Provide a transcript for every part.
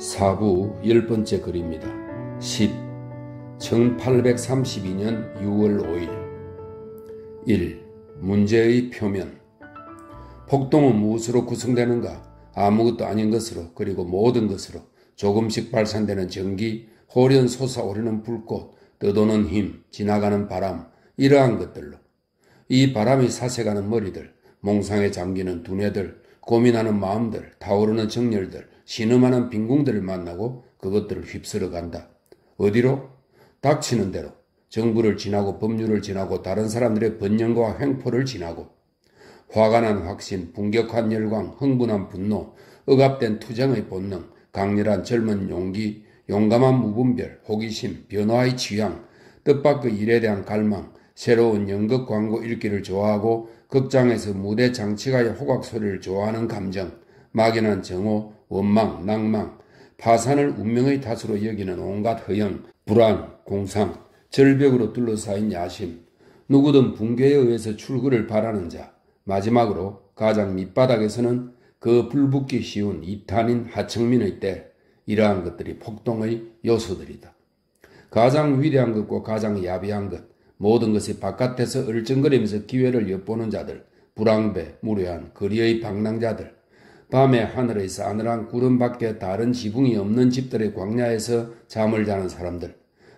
4부 10번째 글입니다. 10. 1832년 6월 5일 1. 문제의 표면. 폭동은 무엇으로 구성되는가? 아무것도 아닌 것으로, 그리고 모든 것으로 조금씩 발산되는 전기, 호련 솟아오르는 불꽃, 떠도는 힘, 지나가는 바람, 이러한 것들로. 이 바람이 사색하는 머리들, 몽상에 잠기는 두뇌들, 고민하는 마음들, 타오르는 정열들, 신음하는 빈궁들을 만나고 그것들을 휩쓸어 간다. 어디로? 닥치는 대로. 정부를 지나고 법률을 지나고 다른 사람들의 번영과 횡포를 지나고. 화가 난 확신, 분격한 열광, 흥분한 분노, 억압된 투쟁의 본능, 강렬한 젊은 용기, 용감한 무분별, 호기심, 변화의 취향, 뜻밖의 일에 대한 갈망, 새로운 연극 광고 읽기를 좋아하고 극장에서 무대 장치가의 호각 소리를 좋아하는 감정, 막연한 정오, 원망, 낭망, 파산을 운명의 탓으로 여기는 온갖 허영, 불안, 공상, 절벽으로 둘러싸인 야심, 누구든 붕괴에 의해서 출구를 바라는 자, 마지막으로 가장 밑바닥에서는 그 불붙기 쉬운 이탄인 하청민의 때, 이러한 것들이 폭동의 요소들이다. 가장 위대한 것과 가장 야비한 것, 모든 것이 바깥에서 얼쩡거리면서 기회를 엿보는 자들, 불황배, 무례한 거리의 방랑자들, 밤에 하늘의 싸늘한 구름 밖에 다른 지붕이 없는 집들의 광야에서 잠을 자는 사람들,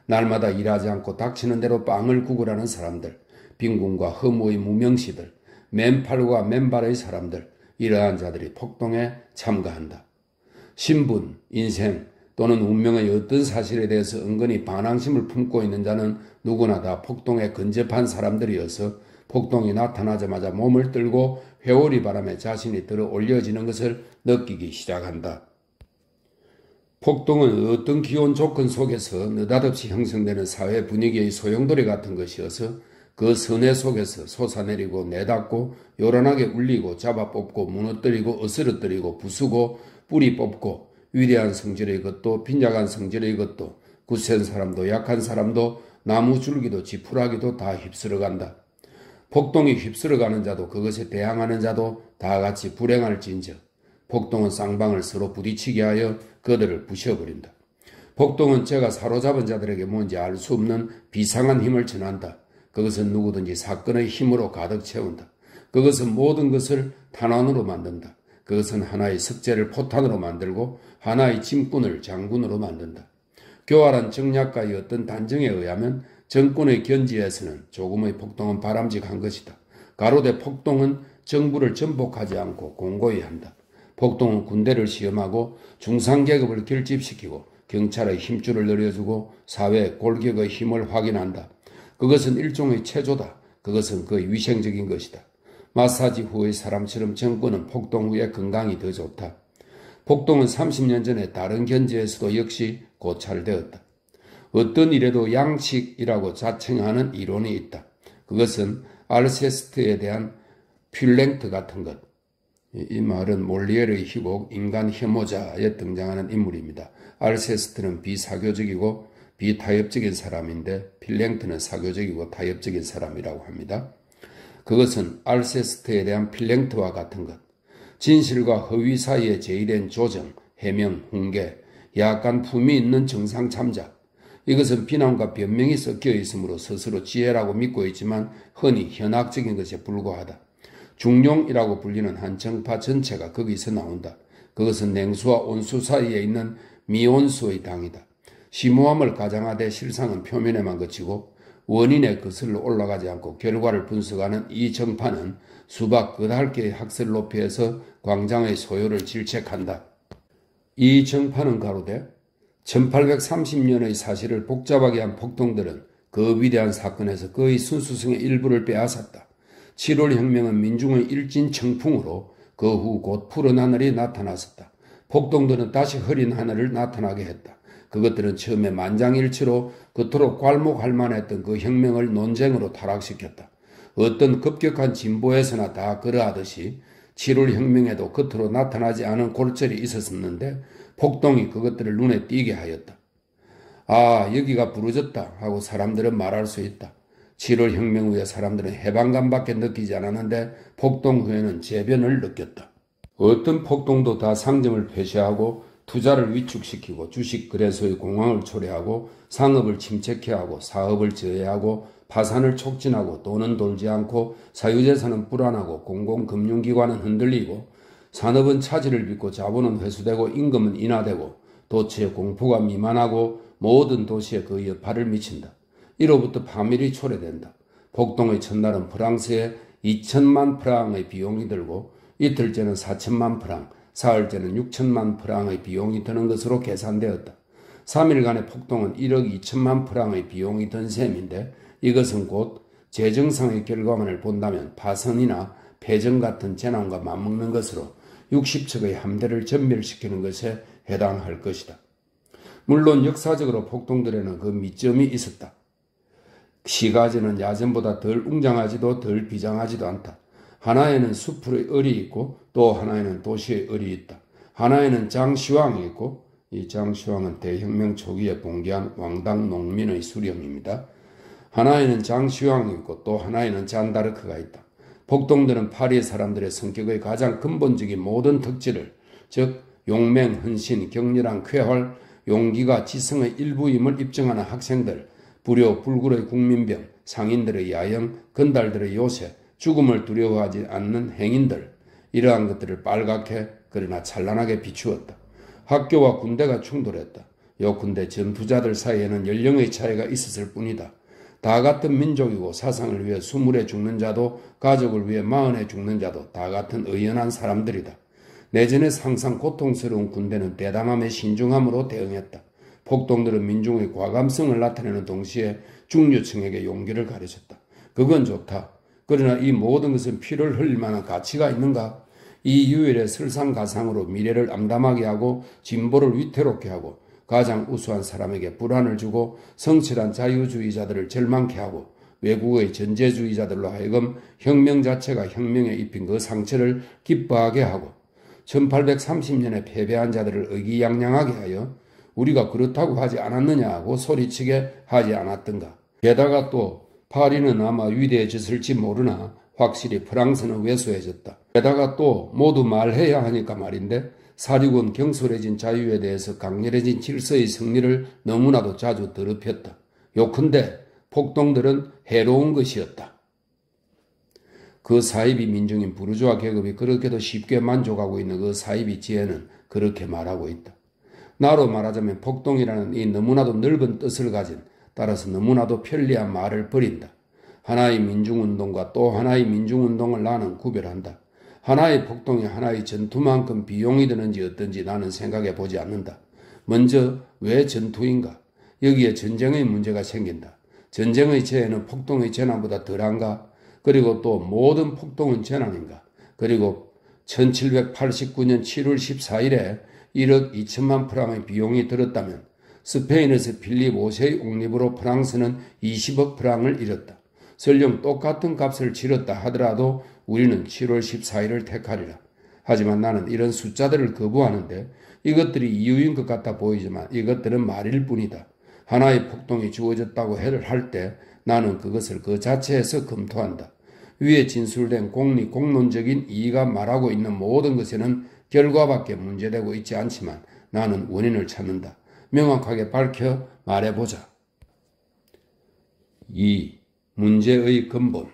날마다 일하지 않고 닥치는 대로 빵을 구걸하는 사람들, 빈군과 허무의 무명시들, 맨팔과 맨발의 사람들, 이러한 자들이 폭동에 참가한다. 신분, 인생 또는 운명의 어떤 사실에 대해서 은근히 반항심을 품고 있는 자는 누구나 다 폭동에 근접한 사람들이어서 폭동이 나타나자마자 몸을 떨고 회오리 바람에 자신이 들어 올려지는 것을 느끼기 시작한다. 폭동은 어떤 기온 조건 속에서 느닷없이 형성되는 사회 분위기의 소용돌이 같은 것이어서 그 선해 속에서 솟아내리고 내닫고 요란하게 울리고 잡아뽑고 무너뜨리고 어스러뜨리고 부수고 뿌리 뽑고 위대한 성질의 것도 빈약한 성질의 것도 굳센 사람도 약한 사람도 나무 줄기도 지푸라기도 다 휩쓸어간다. 폭동이 휩쓸어가는 자도 그것에 대항하는 자도 다 같이 불행할진저 폭동은 쌍방을 서로 부딪히게 하여 그들을 부셔버린다. 폭동은 제가 사로잡은 자들에게 뭔지 알 수 없는 비상한 힘을 전한다. 그것은 누구든지 사건의 힘으로 가득 채운다. 그것은 모든 것을 탄환으로 만든다. 그것은 하나의 석재를 포탄으로 만들고 하나의 짐꾼을 장군으로 만든다. 교활한 정략가의 어떤 단정에 의하면 정권의 견지에서는 조금의 폭동은 바람직한 것이다. 가로되 폭동은 정부를 전복하지 않고 공고히 한다. 폭동은 군대를 시험하고 중상계급을 결집시키고 경찰의 힘줄을 늘려주고 사회의 골격의 힘을 확인한다. 그것은 일종의 체조다. 그것은 거의 위생적인 것이다. 마사지 후의 사람처럼 정권은 폭동 후에 건강이 더 좋다. 폭동은 30년 전에 다른 견지에서도 역시 고찰되었다. 어떤 일에도 양식이라고 자칭하는 이론이 있다. 그것은 알세스트에 대한 퓰랭트 같은 것. 이 말은 몰리에르의 희곡 인간 혐오자에 등장하는 인물입니다. 알세스트는 비사교적이고 비타협적인 사람인데 필랭트는 사교적이고 타협적인 사람이라고 합니다. 그것은 알세스트에 대한 필랭트와 같은 것. 진실과 허위 사이에 제의된 조정, 해명, 훈계, 약간 품이 있는 정상 참작. 이것은 비난과 변명이 섞여 있으므로 스스로 지혜라고 믿고 있지만 흔히 현학적인 것에 불과하다. 중용이라고 불리는 한정파 전체가 거기서 나온다. 그것은 냉수와 온수 사이에 있는 미온수의 당이다. 심오함을 가장하되 실상은 표면에만 그치고 원인에 거슬러 올라가지 않고 결과를 분석하는 이 정파는 수박 끝할개의 학설 높이에서 광장의 소요를 질책한다. 이 정파는 가로되 1830년의 사실을 복잡하게 한 폭동들은 그 위대한 사건에서 그의 순수성의 일부를 빼앗았다. 7월 혁명은 민중의 일진 청풍으로 그 후 곧 푸른 하늘이 나타났었다. 폭동들은 다시 흐린 하늘을 나타나게 했다. 그것들은 처음에 만장일치로 그토록 괄목할 만했던 그 혁명을 논쟁으로 타락시켰다. 어떤 급격한 진보에서나 다 그러하듯이 7월 혁명에도 겉으로 나타나지 않은 골절이 있었는데 폭동이 그것들을 눈에 띄게 하였다. 아, 여기가 부러졌다 하고 사람들은 말할 수 있다. 7월 혁명 후에 사람들은 해방감밖에 느끼지 않았는데 폭동 후에는 재변을 느꼈다. 어떤 폭동도 다 상점을 폐쇄하고 투자를 위축시키고 주식 거래소의 공황을 초래하고 상업을 침체케 하고 사업을 저해하고 파산을 촉진하고 돈은 돌지 않고 사유재산은 불안하고 공공금융기관은 흔들리고 산업은 차질을 빚고 자본은 회수되고 임금은 인하되고 도처에 공포가弥漫하고 모든 도시에 그 여파를 미친다. 이로부터 파멸이 초래된다. 폭동의 첫날은 프랑스에 2천만 프랑의 비용이 들고 이틀째는 4천만 프랑, 사흘째는 6천만 프랑의 비용이 드는 것으로 계산되었다. 3일간의 폭동은 1억 2천만 프랑의 비용이 든 셈인데 이것은 곧 재정상의 결과만을 본다면 파선이나 패전 같은 재난과 맞먹는 것으로 60척의 함대를 전멸시키는 것에 해당할 것이다. 물론 역사적으로 폭동들에는 그 미점이 있었다. 시가지는 야전보다 덜 웅장하지도 덜 비장하지도 않다. 하나에는 숲의 을이 있고 또 하나에는 도시의 을이 있다. 하나에는 장시황이 있고 이 장시황은 대혁명 초기에 봉기한 왕당 농민의 수령입니다. 하나에는 장시황이 있고 또 하나에는 잔다르크가 있다. 폭동들은 파리의 사람들의 성격의 가장 근본적인 모든 특질을 즉 용맹, 헌신, 격렬한 쾌활, 용기가 지성의 일부임을 입증하는 학생들, 불효, 불굴의 국민병, 상인들의 야영, 건달들의 요새, 죽음을 두려워하지 않는 행인들, 이러한 것들을 빨갛게 그러나 찬란하게 비추었다. 학교와 군대가 충돌했다. 요컨대 전투자들 사이에는 연령의 차이가 있었을 뿐이다. 다 같은 민족이고 사상을 위해 20에 죽는 자도 가족을 위해 40에 죽는 자도 다 같은 의연한 사람들이다. 내전에 항상 고통스러운 군대는 대담함에 신중함으로 대응했다. 폭동들은 민중의 과감성을 나타내는 동시에 중류층에게 용기를 가르쳤다. 그건 좋다. 그러나 이 모든 것은 피를 흘릴 만한 가치가 있는가? 이 유일의 설상가상으로 미래를 암담하게 하고 진보를 위태롭게 하고 가장 우수한 사람에게 불안을 주고 성실한 자유주의자들을 절망케 하고 외국의 전제주의자들로 하여금 혁명 자체가 혁명에 입힌 그 상처를 기뻐하게 하고 1830년에 패배한 자들을 의기양양하게 하여 우리가 그렇다고 하지 않았느냐고 소리치게 하지 않았던가. 게다가 또 파리는 아마 위대해졌을지 모르나 확실히 프랑스는 왜소해졌다. 게다가 또 모두 말해야 하니까 말인데 사륙은 경솔해진 자유에 대해서 강렬해진 질서의 승리를 너무나도 자주 더럽혔다. 요컨대 폭동들은 해로운 것이었다. 그 사이비 민중인 부르주아 계급이 그렇게도 쉽게 만족하고 있는 그 사이비 지혜는 그렇게 말하고 있다. 나로 말하자면 폭동이라는 이 너무나도 넓은 뜻을 가진 따라서 너무나도 편리한 말을 버린다. 하나의 민중운동과 또 하나의 민중운동을 나는 구별한다. 하나의 폭동이 하나의 전투만큼 비용이 드는지 어떤지 나는 생각해 보지 않는다. 먼저 왜 전투인가? 여기에 전쟁의 문제가 생긴다. 전쟁의 재해는 폭동의 재난보다 덜한가? 그리고 또 모든 폭동은 재난인가? 그리고 1789년 7월 14일에 1억 2천만 프랑의 비용이 들었다면 스페인에서 필립 5세의 옹립으로 프랑스는 20억 프랑을 잃었다. 설령 똑같은 값을 치렀다 하더라도 우리는 7월 14일을 택하리라. 하지만 나는 이런 숫자들을 거부하는데 이것들이 이유인 것 같아 보이지만 이것들은 말일 뿐이다. 하나의 폭동이 주어졌다고 할 때 나는 그것을 그 자체에서 검토한다. 위에 진술된 공론적인 이의가 말하고 있는 모든 것에는 결과밖에 문제되고 있지 않지만 나는 원인을 찾는다. 명확하게 밝혀 말해보자. 2. 문제의 근본.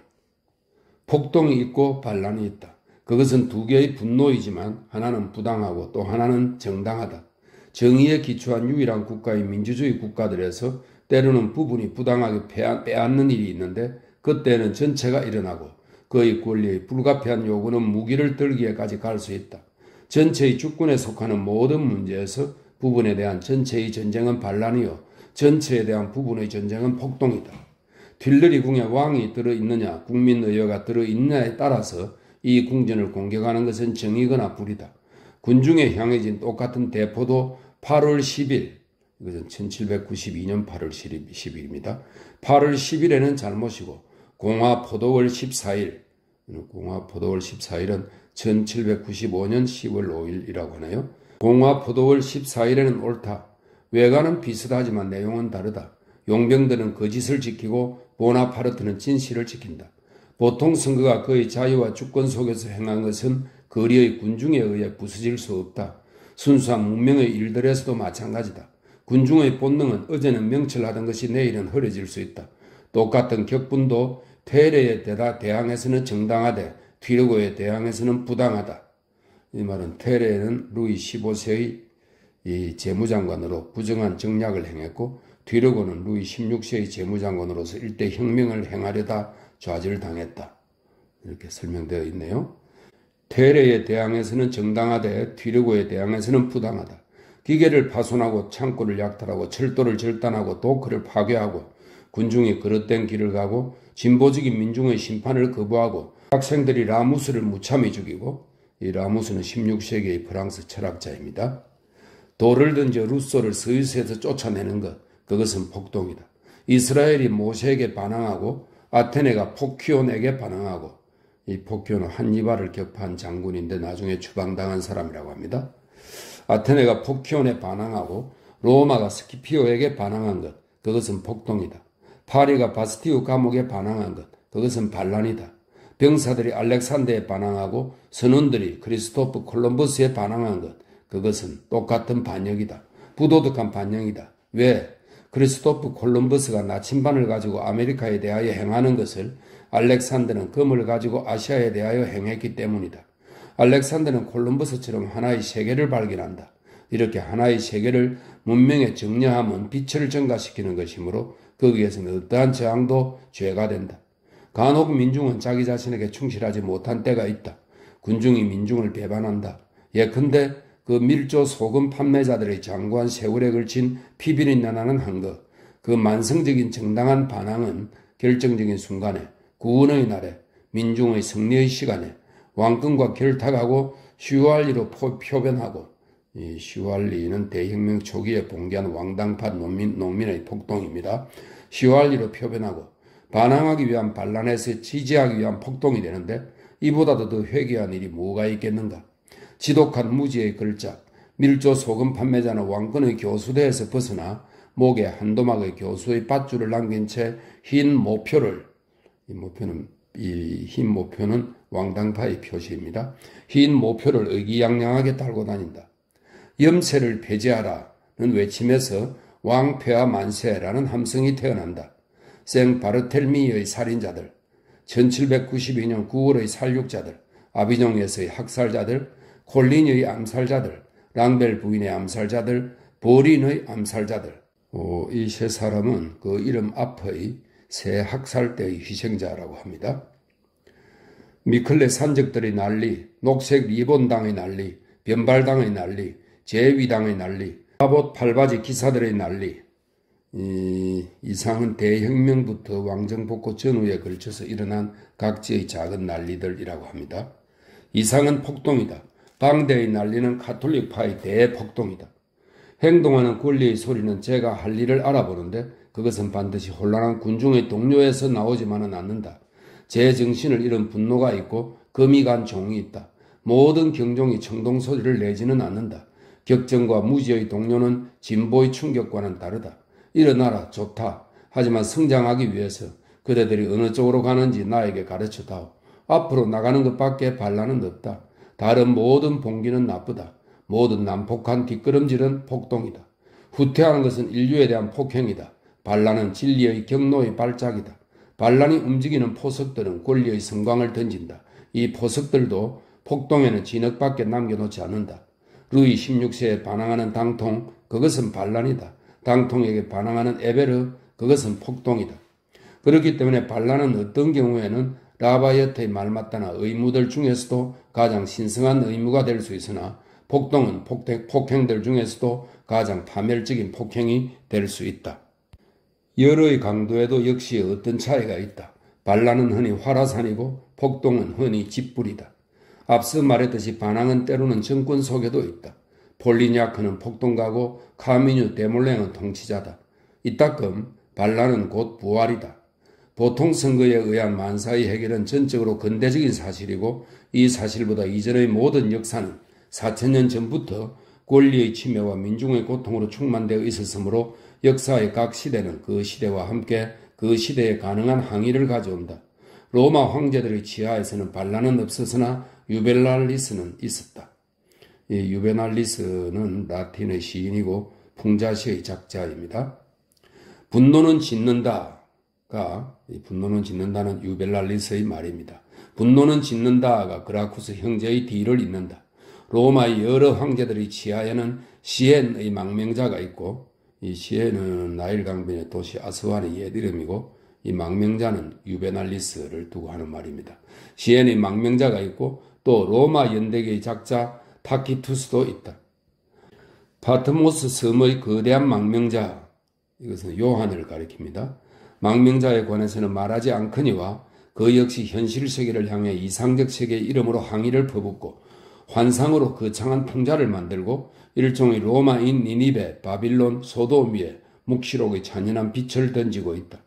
폭동이 있고 반란이 있다. 그것은 두 개의 분노이지만 하나는 부당하고 또 하나는 정당하다. 정의에 기초한 유일한 국가인 민주주의 국가들에서 때로는 부분이 부당하게 빼앗는 일이 있는데 그때는 전체가 일어나고 그의 권리의 불가피한 요구는 무기를 들기에까지 갈 수 있다. 전체의 주권에 속하는 모든 문제에서 부분에 대한 전체의 전쟁은 반란이요 전체에 대한 부분의 전쟁은 폭동이다. 틸러리 궁에 왕이 들어있느냐 국민의회가 들어있느냐에 따라서 이 궁전을 공격하는 것은 정의거나 불이다. 군중에 향해진 똑같은 대포도 8월 10일, 이것은 1792년 8월 10일입니다. 8월 10일에는 잘못이고 공화포도월 14일, 공화포도월 14일은 1795년 10월 5일이라고 하네요. 공화포도월 14일에는 옳다. 외관은 비슷하지만 내용은 다르다. 용병들은 거짓을 지키고 보나파르트는 진실을 지킨다. 보통 선거가 그의 자유와 주권 속에서 행한 것은 거리의 군중에 의해 부서질 수 없다. 순수한 문명의 일들에서도 마찬가지다. 군중의 본능은 어제는 명철하던 것이 내일은 흐려질 수 있다. 똑같은 격분도 테레에 대항해서는 정당하되 튀르고에 대항해서는 부당하다. 이 말은 테레는 루이 15세의 이 재무장관으로 부정한 정략을 행했고 튀르고는 루이 16세의 재무장관으로서 일대 혁명을 행하려다 좌절당했다. 이렇게 설명되어 있네요. 테레에 대항해서는 정당하되 튀르고에 대항해서는 부당하다. 기계를 파손하고 창고를 약탈하고 철도를 절단하고 도크를 파괴하고 군중이 그릇된 길을 가고 진보적인 민중의 심판을 거부하고 학생들이 라무스를 무참히 죽이고 이 라무스는 16세기의 프랑스 철학자입니다. 돌을 던져 루소를 스위스에서 쫓아내는 것, 그것은 폭동이다. 이스라엘이 모세에게 반항하고 아테네가 포키온에게 반항하고 이 포키온은 한니발을 격파한 장군인데 나중에 추방당한 사람이라고 합니다. 아테네가 포키온에 반항하고 로마가 스키피오에게 반항한 것, 그것은 폭동이다. 파리가 바스티우 감옥에 반항한 것, 그것은 반란이다. 병사들이 알렉산더에 반항하고 선원들이 크리스토프 콜럼버스에 반항한 것, 그것은 똑같은 반역이다. 부도덕한 반역이다. 왜? 크리스토프 콜럼버스가 나침반을 가지고 아메리카에 대하여 행하는 것을 알렉산더는 금을 가지고 아시아에 대하여 행했기 때문이다. 알렉산더는 콜럼버스처럼 하나의 세계를 발견한다. 이렇게 하나의 세계를 문명의 정려함은 빛을 증가시키는 것이므로 거기에서는 어떠한 저항도 죄가 된다. 간혹 민중은 자기 자신에게 충실하지 못한 때가 있다. 군중이 민중을 배반한다. 예컨대 그 밀조 소금 판매자들의 장구한 세월에 걸친 피비린 나나는 한 것, 그 만성적인 정당한 반항은 결정적인 순간에 구원의 날에 민중의 승리의 시간에 왕권과 결탁하고 슈왈리로 표변하고 이 슈왈리는 대혁명 초기에 봉기한 왕당파 농민의 폭동입니다. 슈왈리로 표변하고 반항하기 위한 반란에서 지지하기 위한 폭동이 되는데 이보다도 더 회개한 일이 뭐가 있겠는가. 지독한 무지의 걸작, 밀조 소금 판매자는 왕권의 교수대에서 벗어나 목에 한도막의 교수의 밧줄을 남긴 채 흰 모표를, 이 흰 모표는 왕당파의 표시입니다. 흰 모표를 의기양양하게 달고 다닌다. 염세를 폐지하라는 외침에서 왕폐하 만세라는 함성이 태어난다. 생 바르텔미의 살인자들, 1792년 9월의 살육자들, 아비뇽에서의 학살자들, 콜린의 암살자들, 랑벨 부인의 암살자들, 버린의 암살자들. 이 세 사람은 그 이름 앞의 새 학살 때의 희생자라고 합니다. 미클레 산적들의 난리, 녹색 리본당의 난리, 변발당의 난리, 제위당의 난리, 갑옷 팔바지 기사들의 난리. 이 이상은 대혁명부터 왕정복고 전후에 걸쳐서 일어난 각지의 작은 난리들이라고 합니다. 이상은 폭동이다. 방대의 난리는 가톨릭파의 대폭동이다. 행동하는 권리의 소리는 제가 할 일을 알아보는데 그것은 반드시 혼란한 군중의 동료에서 나오지만은 않는다. 제 정신을 잃은 분노가 있고 금이 간 종이 있다. 모든 경종이 청동소리를 내지는 않는다. 격정과 무지의 동료는 진보의 충격과는 다르다. 일어나라, 좋다. 하지만 성장하기 위해서 그대들이 어느 쪽으로 가는지 나에게 가르쳐다오. 앞으로 나가는 것밖에 반란은 없다. 다른 모든 봉기는 나쁘다. 모든 난폭한 뒷걸음질은 폭동이다. 후퇴하는 것은 인류에 대한 폭행이다. 반란은 진리의 경로의 발작이다. 반란이 움직이는 포석들은 권리의 성광을 던진다. 이 포석들도 폭동에는 진흙밖에 남겨놓지 않는다. 루이 16세에 반항하는 당통, 그것은 반란이다. 당통에게 반항하는 에베르, 그것은 폭동이다. 그렇기 때문에 반란은 어떤 경우에는 라바이어트의 말마따나 의무들 중에서도 가장 신성한 의무가 될 수 있으나 폭동은 폭행들 중에서도 가장 파멸적인 폭행이 될 수 있다. 열의 강도에도 역시 어떤 차이가 있다. 반란은 흔히 화라산이고 폭동은 흔히 짓불이다. 앞서 말했듯이 반항은 때로는 정권 속에도 있다. 폴리냐크는 폭동가고 카미뉴 데몰랭은 통치자다. 이따금 반란은 곧 부활이다. 보통 선거에 의한 만사의 해결은 전적으로 근대적인 사실이고 이 사실보다 이전의 모든 역사는 4000년 전부터 권리의 침해와 민중의 고통으로 충만되어 있었으므로 역사의 각 시대는 그 시대와 함께 그 시대에 가능한 항의를 가져온다. 로마 황제들의 치하에서는 반란은 없었으나 유벨랄리스는 있었다. 이 유베날리스는 라틴의 시인이고 풍자시의 작자입니다. 분노는 짓는다가, 분노는 짓는다는 유벨랄리스의 말입니다. 분노는 짓는다가 그라쿠스 형제의 뒤를 잇는다. 로마의 여러 황제들의 치하에는 시엔의 망명자가 있고, 이 시엔은 나일 강변의 도시 아스완의 옛 이름이고, 이 망명자는 유베날리스를 두고 하는 말입니다. 시엔의 망명자가 있고 또 로마 연대계의 작자 타키투스도 있다. 파트모스 섬의 거대한 망명자, 이것은 요한을 가리킵니다. 망명자에 관해서는 말하지 않거니와 그 역시 현실 세계를 향해 이상적 세계의 이름으로 항의를 퍼붓고 환상으로 거창한 풍자를 만들고 일종의 로마인 니니베, 바빌론, 소돔 위에 묵시록의 잔인한 빛을 던지고 있다.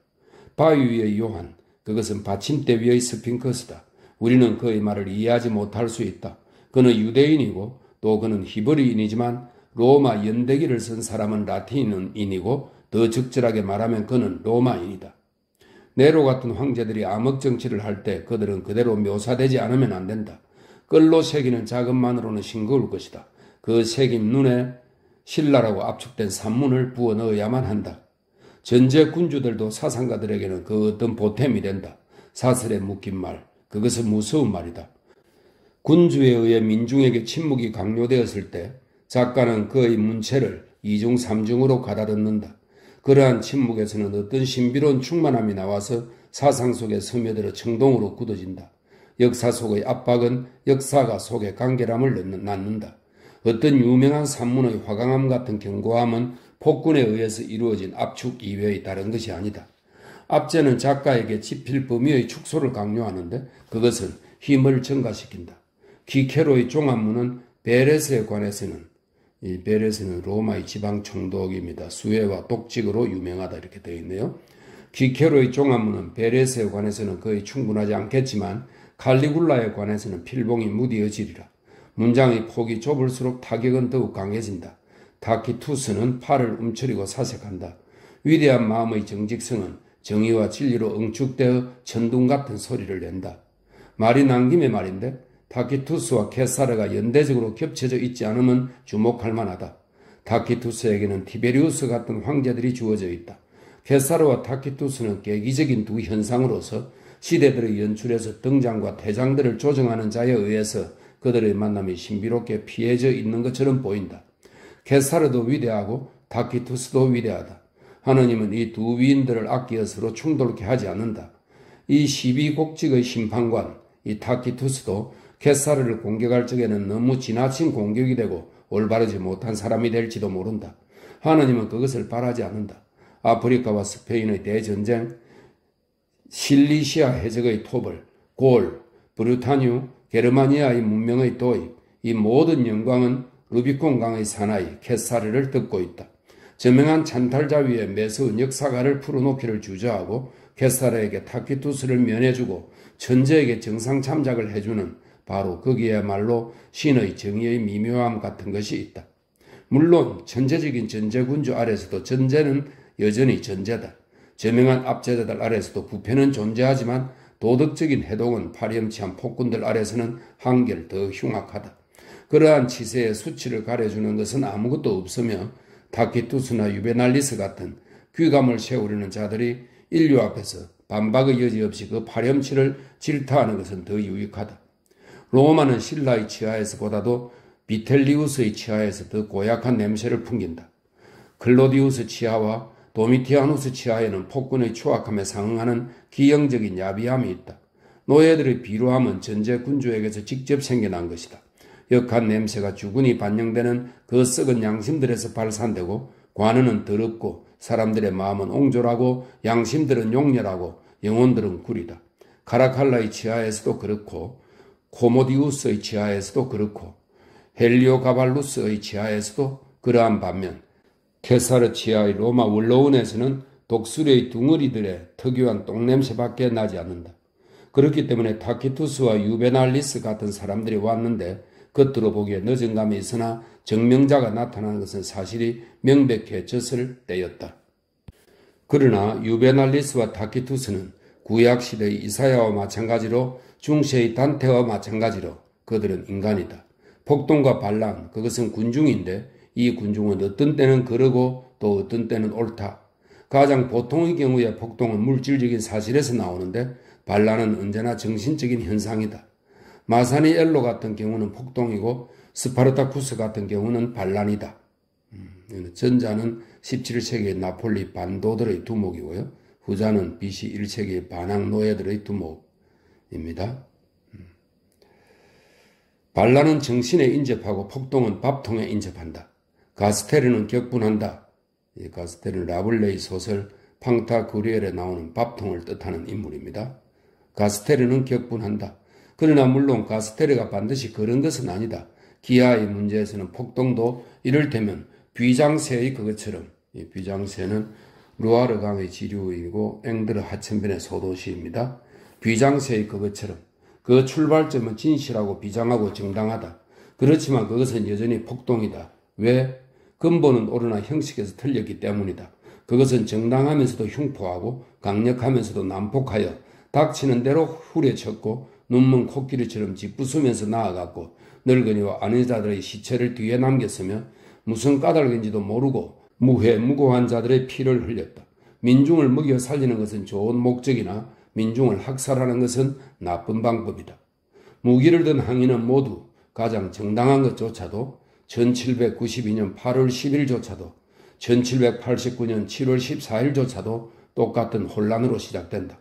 바위 위의 요한, 그것은 받침대 위의 스핑크스다. 우리는 그의 말을 이해하지 못할 수 있다. 그는 유대인이고 또 그는 히브리인이지만 로마 연대기를 쓴 사람은 라틴인이고 더 적절하게 말하면 그는 로마인이다. 네로 같은 황제들이 암흑 정치를 할 때 그들은 그대로 묘사되지 않으면 안 된다. 끌로 새기는 자금만으로는 싱거울 것이다. 그 새김 눈에 신라라고 압축된 산문을 부어 넣어야만 한다. 전제 군주들도 사상가들에게는 그 어떤 보탬이 된다. 사슬에 묶인 말, 그것은 무서운 말이다. 군주에 의해 민중에게 침묵이 강요되었을 때 작가는 그의 문체를 이중 삼중으로 가다듬는다. 그러한 침묵에서는 어떤 신비로운 충만함이 나와서 사상 속에 스며들어 청동으로 굳어진다. 역사 속의 압박은 역사가 속에 간결함을 낳는다. 어떤 유명한 산문의 화강암 같은 견고함은 폭군에 의해서 이루어진 압축 이외의 다른 것이 아니다. 압제는 작가에게 집필 범위의 축소를 강요하는데 그것은 힘을 증가시킨다. 키케로의 종합문은 베레스에 관해서는, 이 베레스는 로마의 지방 총독입니다. 수혜와 독직으로 유명하다 이렇게 되어 있네요. 키케로의 종합문은 베레스에 관해서는 거의 충분하지 않겠지만 칼리굴라에 관해서는 필봉이 무디어지리라. 문장의 폭이 좁을수록 타격은 더욱 강해진다. 타키투스는 팔을 움츠리고 사색한다. 위대한 마음의 정직성은 정의와 진리로 응축되어 천둥 같은 소리를 낸다. 말이 난 김에 말인데 타키투스와 케사르가 연대적으로 겹쳐져 있지 않으면 주목할 만하다. 타키투스에게는 티베리우스 같은 황제들이 주어져 있다. 케사르와 타키투스는 계기적인 두 현상으로서 시대들의 연출에서 등장과 퇴장들을 조정하는 자에 의해서 그들의 만남이 신비롭게 피해져 있는 것처럼 보인다. 케사르도 위대하고 타키투스도 위대하다. 하느님은 이 두 위인들을 아끼어 서로 충돌케 하지 않는다. 이 시비곡직의 심판관, 이 타키투스도 케사르를 공격할 적에는 너무 지나친 공격이 되고 올바르지 못한 사람이 될지도 모른다. 하느님은 그것을 바라지 않는다. 아프리카와 스페인의 대전쟁, 실리시아 해적의 토벌, 골, 브루타뉴, 게르마니아의 문명의 도입, 이 모든 영광은 루비콘 강의 사나이 케사르를 덮고 있다. 저명한 찬탈자 위에 매서운 역사가를 풀어놓기를 주저하고 케사르에게 타키투스를 면해주고 천재에게 정상 참작을 해주는 바로 거기에말로 신의 정의의 미묘함 같은 것이 있다. 물론 천재적인 전제군주 아래서도 전제는 여전히 전제다. 저명한 압제자들 아래서도 부패는 존재하지만 도덕적인 해동은 파렴치한 폭군들 아래서는 한결 더 흉악하다. 그러한 치세의 수치를 가려주는 것은 아무것도 없으며 타키투스나 유베날리스 같은 귀감을 세우려는 자들이 인류 앞에서 반박의 여지 없이 그 파렴치를 질타하는 것은 더 유익하다. 로마는 신라의 치하에서 보다도 비텔리우스의 치하에서 더 고약한 냄새를 풍긴다. 클로디우스 치하와 도미티아누스 치하에는 폭군의 추악함에 상응하는 기형적인 야비함이 있다. 노예들의 비루함은 전제 군주에게서 직접 생겨난 것이다. 역한 냄새가 주군이 반영되는 그 썩은 양심들에서 발산되고 관원은 더럽고 사람들의 마음은 옹졸하고 양심들은 용렬하고 영혼들은 구리다. 카라칼라의 치하에서도 그렇고 코모디우스의 치하에서도 그렇고 헬리오가발루스의 치하에서도 그러한 반면 케사르 치하의 로마 원로원에서는 독수리의 둥어리들의 특유한 똥냄새밖에 나지 않는다. 그렇기 때문에 타키투스와 유베날리스 같은 사람들이 왔는데 겉으로 보기에 늦은 감이 있으나 정명자가 나타나는 것은 사실이 명백해졌을 때였다. 그러나 유베날리스와 타키투스는 구약시대의 이사야와 마찬가지로 중세의 단테와 마찬가지로 그들은 인간이다. 폭동과 반란, 그것은 군중인데 이 군중은 어떤 때는 그러고 또 어떤 때는 옳다. 가장 보통의 경우에 폭동은 물질적인 사실에서 나오는데 반란은 언제나 정신적인 현상이다. 마사니엘로 같은 경우는 폭동이고 스파르타쿠스 같은 경우는 반란이다. 전자는 17세기의 나폴리 반도들의 두목이고요. 후자는 BC 1세기의 반항 노예들의 두목입니다. 반란은 정신에 인접하고 폭동은 밥통에 인접한다. 가스테르는 격분한다. 가스테르는 라블레이 소설 팡타그리엘에 나오는 밥통을 뜻하는 인물입니다. 가스테르는 격분한다. 그러나 물론 가스테르가 반드시 그런 것은 아니다. 기아의 문제에서는 폭동도 이를테면 비장세의 그것처럼, 비장세는 루아르강의 지류이고 앵드르 하천변의 소도시입니다. 비장세의 그것처럼 그 출발점은 진실하고 비장하고 정당하다. 그렇지만 그것은 여전히 폭동이다. 왜? 근본은 오르나 형식에서 틀렸기 때문이다. 그것은 정당하면서도 흉포하고 강력하면서도 난폭하여 닥치는 대로 후려쳤고 눈먼 코끼리처럼 짓부수면서 나아갔고 늙은이와 아내자들의 시체를 뒤에 남겼으며 무슨 까닭인지도 모르고 무고한 자들의 피를 흘렸다. 민중을 먹여 살리는 것은 좋은 목적이나 민중을 학살하는 것은 나쁜 방법이다. 무기를 든 항의는 모두 가장 정당한 것조차도 1792년 8월 10일조차도 1789년 7월 14일조차도 똑같은 혼란으로 시작된다.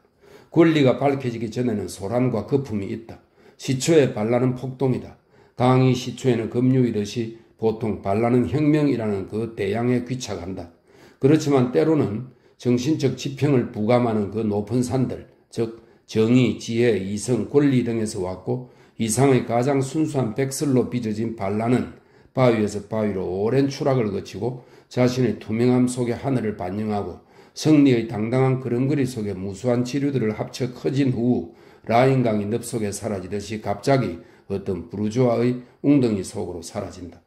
권리가 밝혀지기 전에는 소란과 거품이 있다. 시초의 반란은 폭동이다. 강이 시초에는 급류이듯이 보통 반란은 혁명이라는 그 대양에 귀착한다. 그렇지만 때로는 정신적 지평을 부감하는 그 높은 산들, 즉 정의, 지혜, 이성, 권리 등에서 왔고 이상의 가장 순수한 백설로 빚어진 반란은 바위에서 바위로 오랜 추락을 거치고 자신의 투명함 속에 하늘을 반영하고 승리의 당당한 그런거리 속에 무수한 지류들을 합쳐 커진 후 라인강이 늪속에 사라지듯이 갑자기 어떤 부르주아의 웅덩이 속으로 사라진다.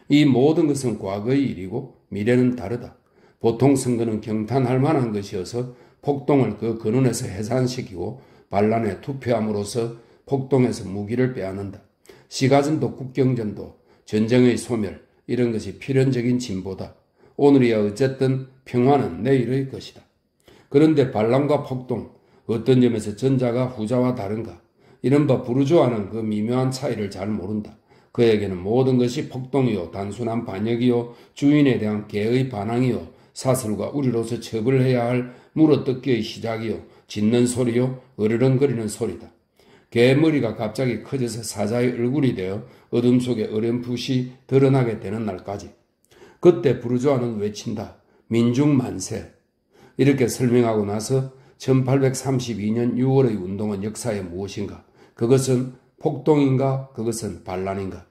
이 모든 것은 과거의 일이고 미래는 다르다. 보통 선거는 경탄할 만한 것이어서 폭동을 그 근원에서 해산시키고 반란에 투표함으로써 폭동에서 무기를 빼앗는다. 시가전도 국경전도 전쟁의 소멸 이런 것이 필연적인 진보다. 오늘이야 어쨌든 평화는 내일의 것이다. 그런데 반란과 폭동 어떤 점에서 전자가 후자와 다른가? 이른바 부르주아는 그 미묘한 차이를 잘 모른다. 그에게는 모든 것이 폭동이요 단순한 반역이요 주인에 대한 개의 반항이요 사슬과 우리로서 처벌해야 할 물어뜯기의 시작이요 짖는 소리요 으르렁거리는 소리다. 개의 머리가 갑자기 커져서 사자의 얼굴이 되어 어둠 속에 어렴풋이 드러나게 되는 날까지. 그때 부르주아는 외친다. 민중 만세. 이렇게 설명하고 나서 1832년 6월의 운동은 역사에 무엇인가? 그것은 폭동인가? 그것은 반란인가?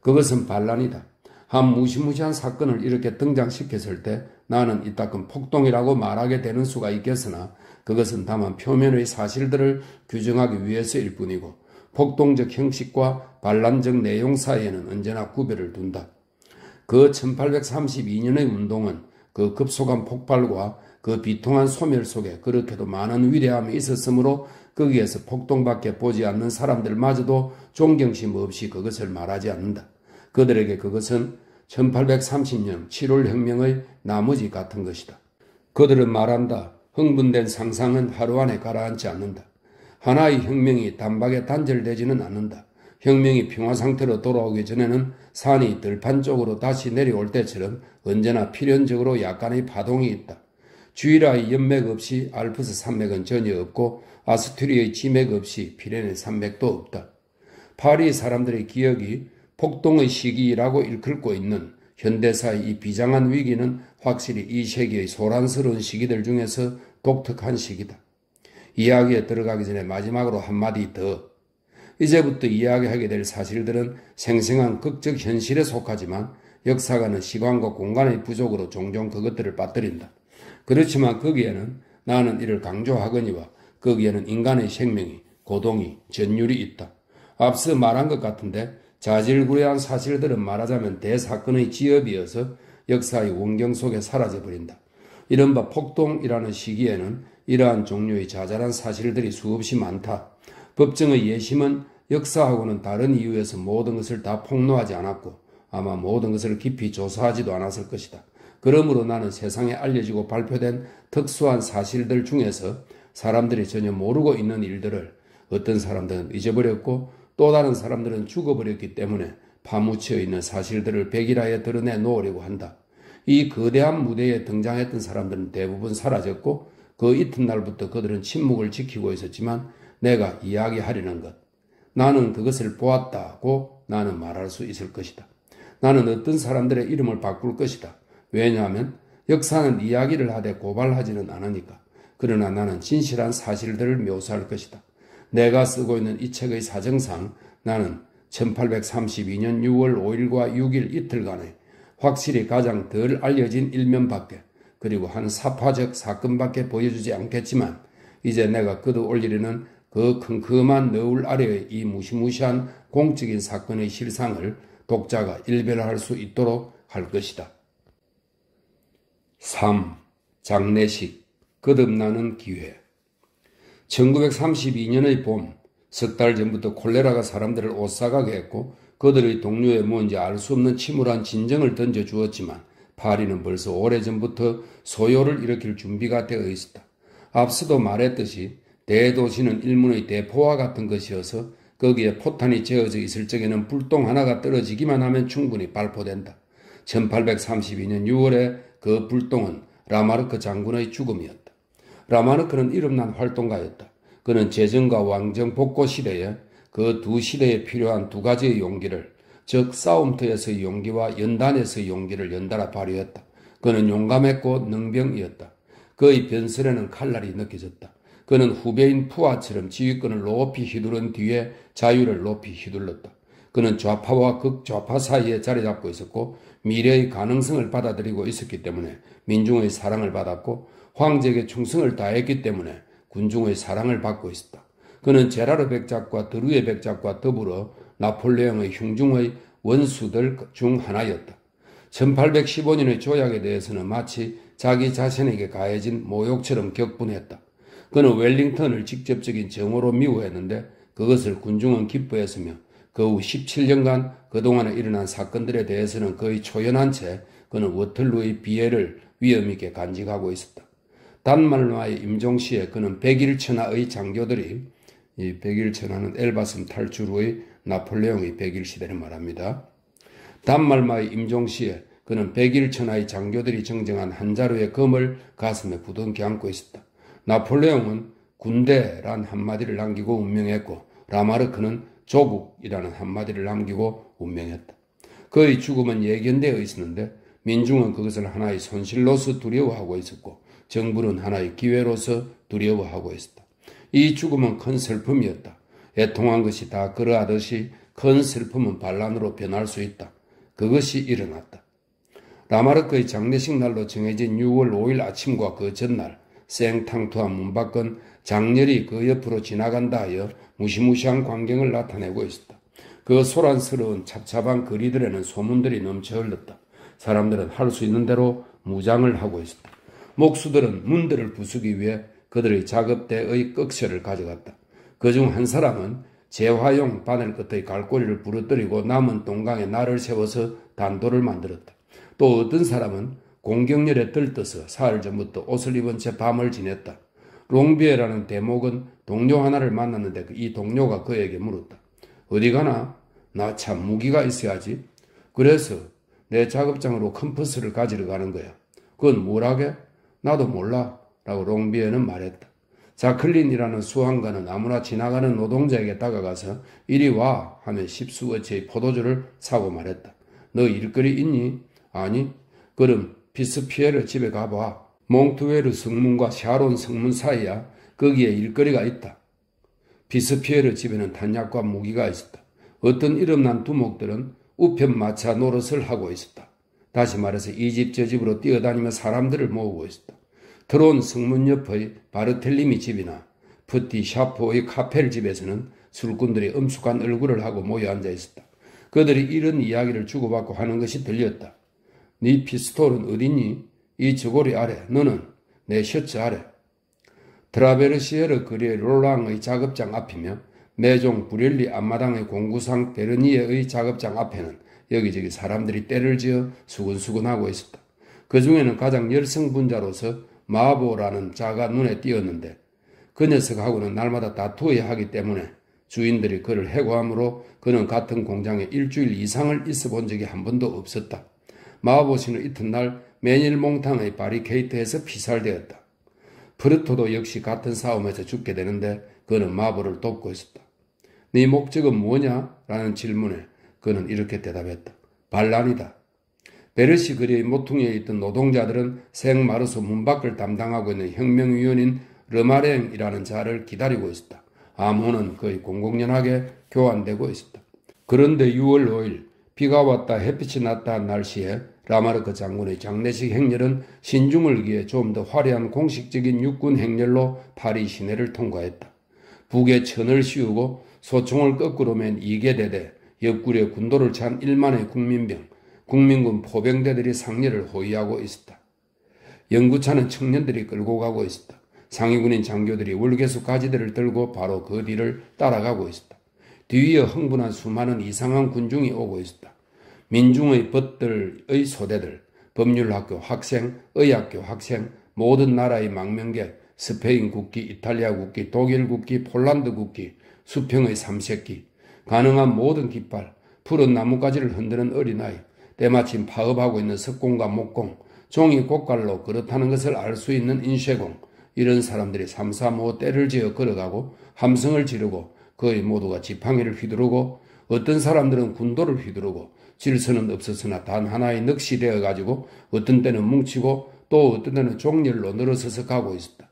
그것은 반란이다. 한 무시무시한 사건을 이렇게 등장시켰을 때 나는 이따금 폭동이라고 말하게 되는 수가 있겠으나 그것은 다만 표면의 사실들을 규정하기 위해서일 뿐이고 폭동적 형식과 반란적 내용 사이에는 언제나 구별을 둔다. 그 1832년의 운동은 그 급속한 폭발과 그 비통한 소멸 속에 그렇게도 많은 위대함이 있었으므로 거기에서 폭동밖에 보지 않는 사람들마저도 존경심 없이 그것을 말하지 않는다. 그들에게 그것은 1830년 7월 혁명의 나머지 같은 것이다. 그들은 말한다. 흥분된 상상은 하루 안에 가라앉지 않는다. 하나의 혁명이 단박에 단절되지는 않는다. 혁명이 평화 상태로 돌아오기 전에는 산이 들판 쪽으로 다시 내려올 때처럼 언제나 필연적으로 약간의 파동이 있다. 주이라의 연맥 없이 알프스 산맥은 전혀 없고 아스투리의 지맥 없이 피레네 산맥도 없다. 파리 사람들의 기억이 폭동의 시기라고 일컬고 있는 현대사의 이 비장한 위기는 확실히 이 세기의 소란스러운 시기들 중에서 독특한 시기다. 이야기에 들어가기 전에 마지막으로 한마디 더. 이제부터 이야기하게 될 사실들은 생생한 극적 현실에 속하지만 역사가는 시간과 공간의 부족으로 종종 그것들을 빠뜨린다. 그렇지만 거기에는 나는 이를 강조하거니와 거기에는 인간의 생명이, 고동이, 전율이 있다. 앞서 말한 것 같은데 자질구레한 사실들은 말하자면 대사건의 지엽이어서 역사의 원경 속에 사라져버린다. 이른바 폭동이라는 시기에는 이러한 종류의 자잘한 사실들이 수없이 많다. 법정의 예심은 역사하고는 다른 이유에서 모든 것을 다 폭로하지 않았고 아마 모든 것을 깊이 조사하지도 않았을 것이다. 그러므로 나는 세상에 알려지고 발표된 특수한 사실들 중에서 사람들이 전혀 모르고 있는 일들을 어떤 사람들은 잊어버렸고 또 다른 사람들은 죽어버렸기 때문에 파묻혀 있는 사실들을 백일하에 드러내 놓으려고 한다. 이 거대한 무대에 등장했던 사람들은 대부분 사라졌고 그 이튿날부터 그들은 침묵을 지키고 있었지만 내가 이야기하려는 것, 나는 그것을 보았다고 나는 말할 수 있을 것이다. 나는 어떤 사람들의 이름을 바꿀 것이다. 왜냐하면 역사는 이야기를 하되 고발하지는 않으니까. 그러나 나는 진실한 사실들을 묘사할 것이다. 내가 쓰고 있는 이 책의 사정상 나는 1832년 6월 5일과 6일 이틀간의 확실히 가장 덜 알려진 일면밖에 그리고 한 사파적 사건밖에 보여주지 않겠지만 이제 내가 거둬올리려는 그 컴컴한 너울 아래의 이 무시무시한 공적인 사건의 실상을 독자가 일별할 수 있도록 할 것이다. 3. 장례식, 거듭나는 기회. 1932년의 봄, 석 달 전부터 콜레라가 사람들을 오싹하게 했고 그들의 동료에 뭔지 알 수 없는 침울한 진정을 던져주었지만 파리는 벌써 오래전부터 소요를 일으킬 준비가 되어 있었다. 앞서도 말했듯이 대도시는 일문의 대포와 같은 것이어서 거기에 포탄이 재어져 있을 적에는 불똥 하나가 떨어지기만 하면 충분히 발포된다. 1832년 6월에 그 불똥은 라마르크 장군의 죽음이었다. 라마르크는 이름난 활동가였다. 그는 제정과 왕정 복고 시대에 그 두 시대에 필요한 두 가지의 용기를, 즉 싸움터에서의 용기와 연단에서의 용기를 연달아 발휘했다. 그는 용감했고 능병이었다. 그의 변설에는 칼날이 느껴졌다. 그는 후배인 푸아처럼 지휘권을 높이 휘두른 뒤에 자유를 높이 휘둘렀다. 그는 좌파와 극좌파 사이에 자리 잡고 있었고 미래의 가능성을 받아들이고 있었기 때문에 민중의 사랑을 받았고 황제에게 충성을 다했기 때문에 군중의 사랑을 받고 있었다. 그는 제라르 백작과 드루예 백작과 더불어 나폴레옹의 흉중의 원수들 중 하나였다. 1815년의 조약에 대해서는 마치 자기 자신에게 가해진 모욕처럼 격분했다. 그는 웰링턴을 직접적인 정오로 미워했는데 그것을 군중은 기뻐했으며 그 후 17년간 그동안에 일어난 사건들에 대해서는 거의 초연한 채 그는 워털루의 비애를 위엄있게 간직하고 있었다. 단말마의 임종시에 그는 백일천하의 장교들이, 이 백일천하는 엘바섬 탈출 후의 나폴레옹의 백일시대를 말합니다. 단말마의 임종시에 그는 백일천하의 장교들이 정정한 한 자루의 검을 가슴에 부둥켜 안고 있었다. 나폴레옹은 군대란 한마디를 남기고 운명했고 라마르크는 조국이라는 한마디를 남기고 운명했다. 그의 죽음은 예견되어 있었는데 민중은 그것을 하나의 손실로서 두려워하고 있었고 정부는 하나의 기회로서 두려워하고 있었다. 이 죽음은 큰 슬픔이었다. 애통한 것이 다 그러하듯이 큰 슬픔은 반란으로 변할 수 있다. 그것이 일어났다. 라마르크의 장례식 날로 정해진 6월 5일 아침과 그 전날 생탕투한 문 밖은 장렬히 그 옆으로 지나간다 하여 무시무시한 광경을 나타내고 있었다. 그 소란스러운 찹찹한 거리들에는 소문들이 넘쳐 흘렀다. 사람들은 할 수 있는 대로 무장을 하고 있었다. 목수들은 문들을 부수기 위해 그들의 작업대의 꺽쇠를 가져갔다. 그중 한 사람은 재화용 바늘 끝의 갈고리를 부러뜨리고 남은 동강에 날을 세워서 단도를 만들었다. 또 어떤 사람은 공경열에 들떠서 사흘 전부터 옷을 입은 채 밤을 지냈다. 롱비에라는 대목은 동료 하나를 만났는데 이 동료가 그에게 물었다. 어디 가나? 나 참 무기가 있어야지. 그래서 내 작업장으로 컴퍼스를 가지러 가는 거야. 그건 뭐라게? 나도 몰라. 라고 롱비에는 말했다. 자클린이라는 수학가는 아무나 지나가는 노동자에게 다가가서 이리 와 하며 십수어치의 포도주를 사고 말했다. 너 일거리 있니? 아니. 그럼 비스피에르 집에 가봐. 몽투웨르 성문과 샤론 성문 사이야. 거기에 일거리가 있다. 비스피에르 집에는 탄약과 무기가 있었다. 어떤 이름난 두목들은 우편 마차 노릇을 하고 있었다. 다시 말해서 이 집 저 집으로 뛰어다니며 사람들을 모으고 있었다. 드론 성문 옆의 바르텔리미 집이나 푸티 샤포의 카펠 집에서는 술꾼들이 엄숙한 얼굴을 하고 모여 앉아 있었다. 그들이 이런 이야기를 주고받고 하는 것이 들렸다. 네 피스톨은 어딨니? 이 저고리 아래. 너는 내 셔츠 아래. 드라베르시에르 거리의 롤랑의 작업장 앞이며 메종 부렐리 앞마당의 공구상 베르니에의 작업장 앞에는 여기저기 사람들이 때를 지어 수근수근하고 있었다. 그 중에는 가장 열성분자로서 마보라는 자가 눈에 띄었는데 그 녀석하고는 날마다 다투어야 하기 때문에 주인들이 그를 해고함으로 그는 같은 공장에 일주일 이상을 있어 본 적이 한 번도 없었다. 마보씨는 이튿날 메닐몽탕의 바리케이트에서 피살되었다. 프르토도 역시 같은 싸움에서 죽게 되는데 그는 마보를 돕고 있었다. 네 목적은 뭐냐? 라는 질문에 그는 이렇게 대답했다. 반란이다. 베르시 거리의 모퉁이에 있던 노동자들은 생마르소 문밖을 담당하고 있는 혁명위원인 르마랭이라는 자를 기다리고 있었다. 암호는 거의 공공연하게 교환되고 있었다. 그런데 6월 5일 비가 왔다 햇빛이 났다 한 날씨에 라마르크 장군의 장례식 행렬은 신중을 기해 좀 더 화려한 공식적인 육군 행렬로 파리 시내를 통과했다. 북에 천을 씌우고 소총을 거꾸로 맨 이계대대, 옆구리에 군도를 찬 1만의 국민병, 국민군 포병대들이 상례를 호위하고 있었다. 연구차는 청년들이 끌고 가고 있었다. 상위군인 장교들이 월계수 가지들을 들고 바로 그 뒤를 따라가고 있었다. 뒤이어 흥분한 수많은 이상한 군중이 오고 있었다. 민중의 벗들의 소대들, 법률학교 학생, 의학교 학생, 모든 나라의 망명객, 스페인 국기, 이탈리아 국기, 독일 국기, 폴란드 국기, 수평의 삼색기, 가능한 모든 깃발, 푸른 나뭇가지를 흔드는 어린아이, 때마침 파업하고 있는 석공과 목공, 종이 곡갈로 그렇다는 것을 알 수 있는 인쇄공, 이런 사람들이 삼삼오오 때를 지어 걸어가고 함성을 지르고 거의 모두가 지팡이를 휘두르고 어떤 사람들은 군도를 휘두르고 질서는 없었으나 단 하나의 넋이 되어가지고 어떤 때는 뭉치고 또 어떤 때는 종렬로 늘어서서 가고 있었다.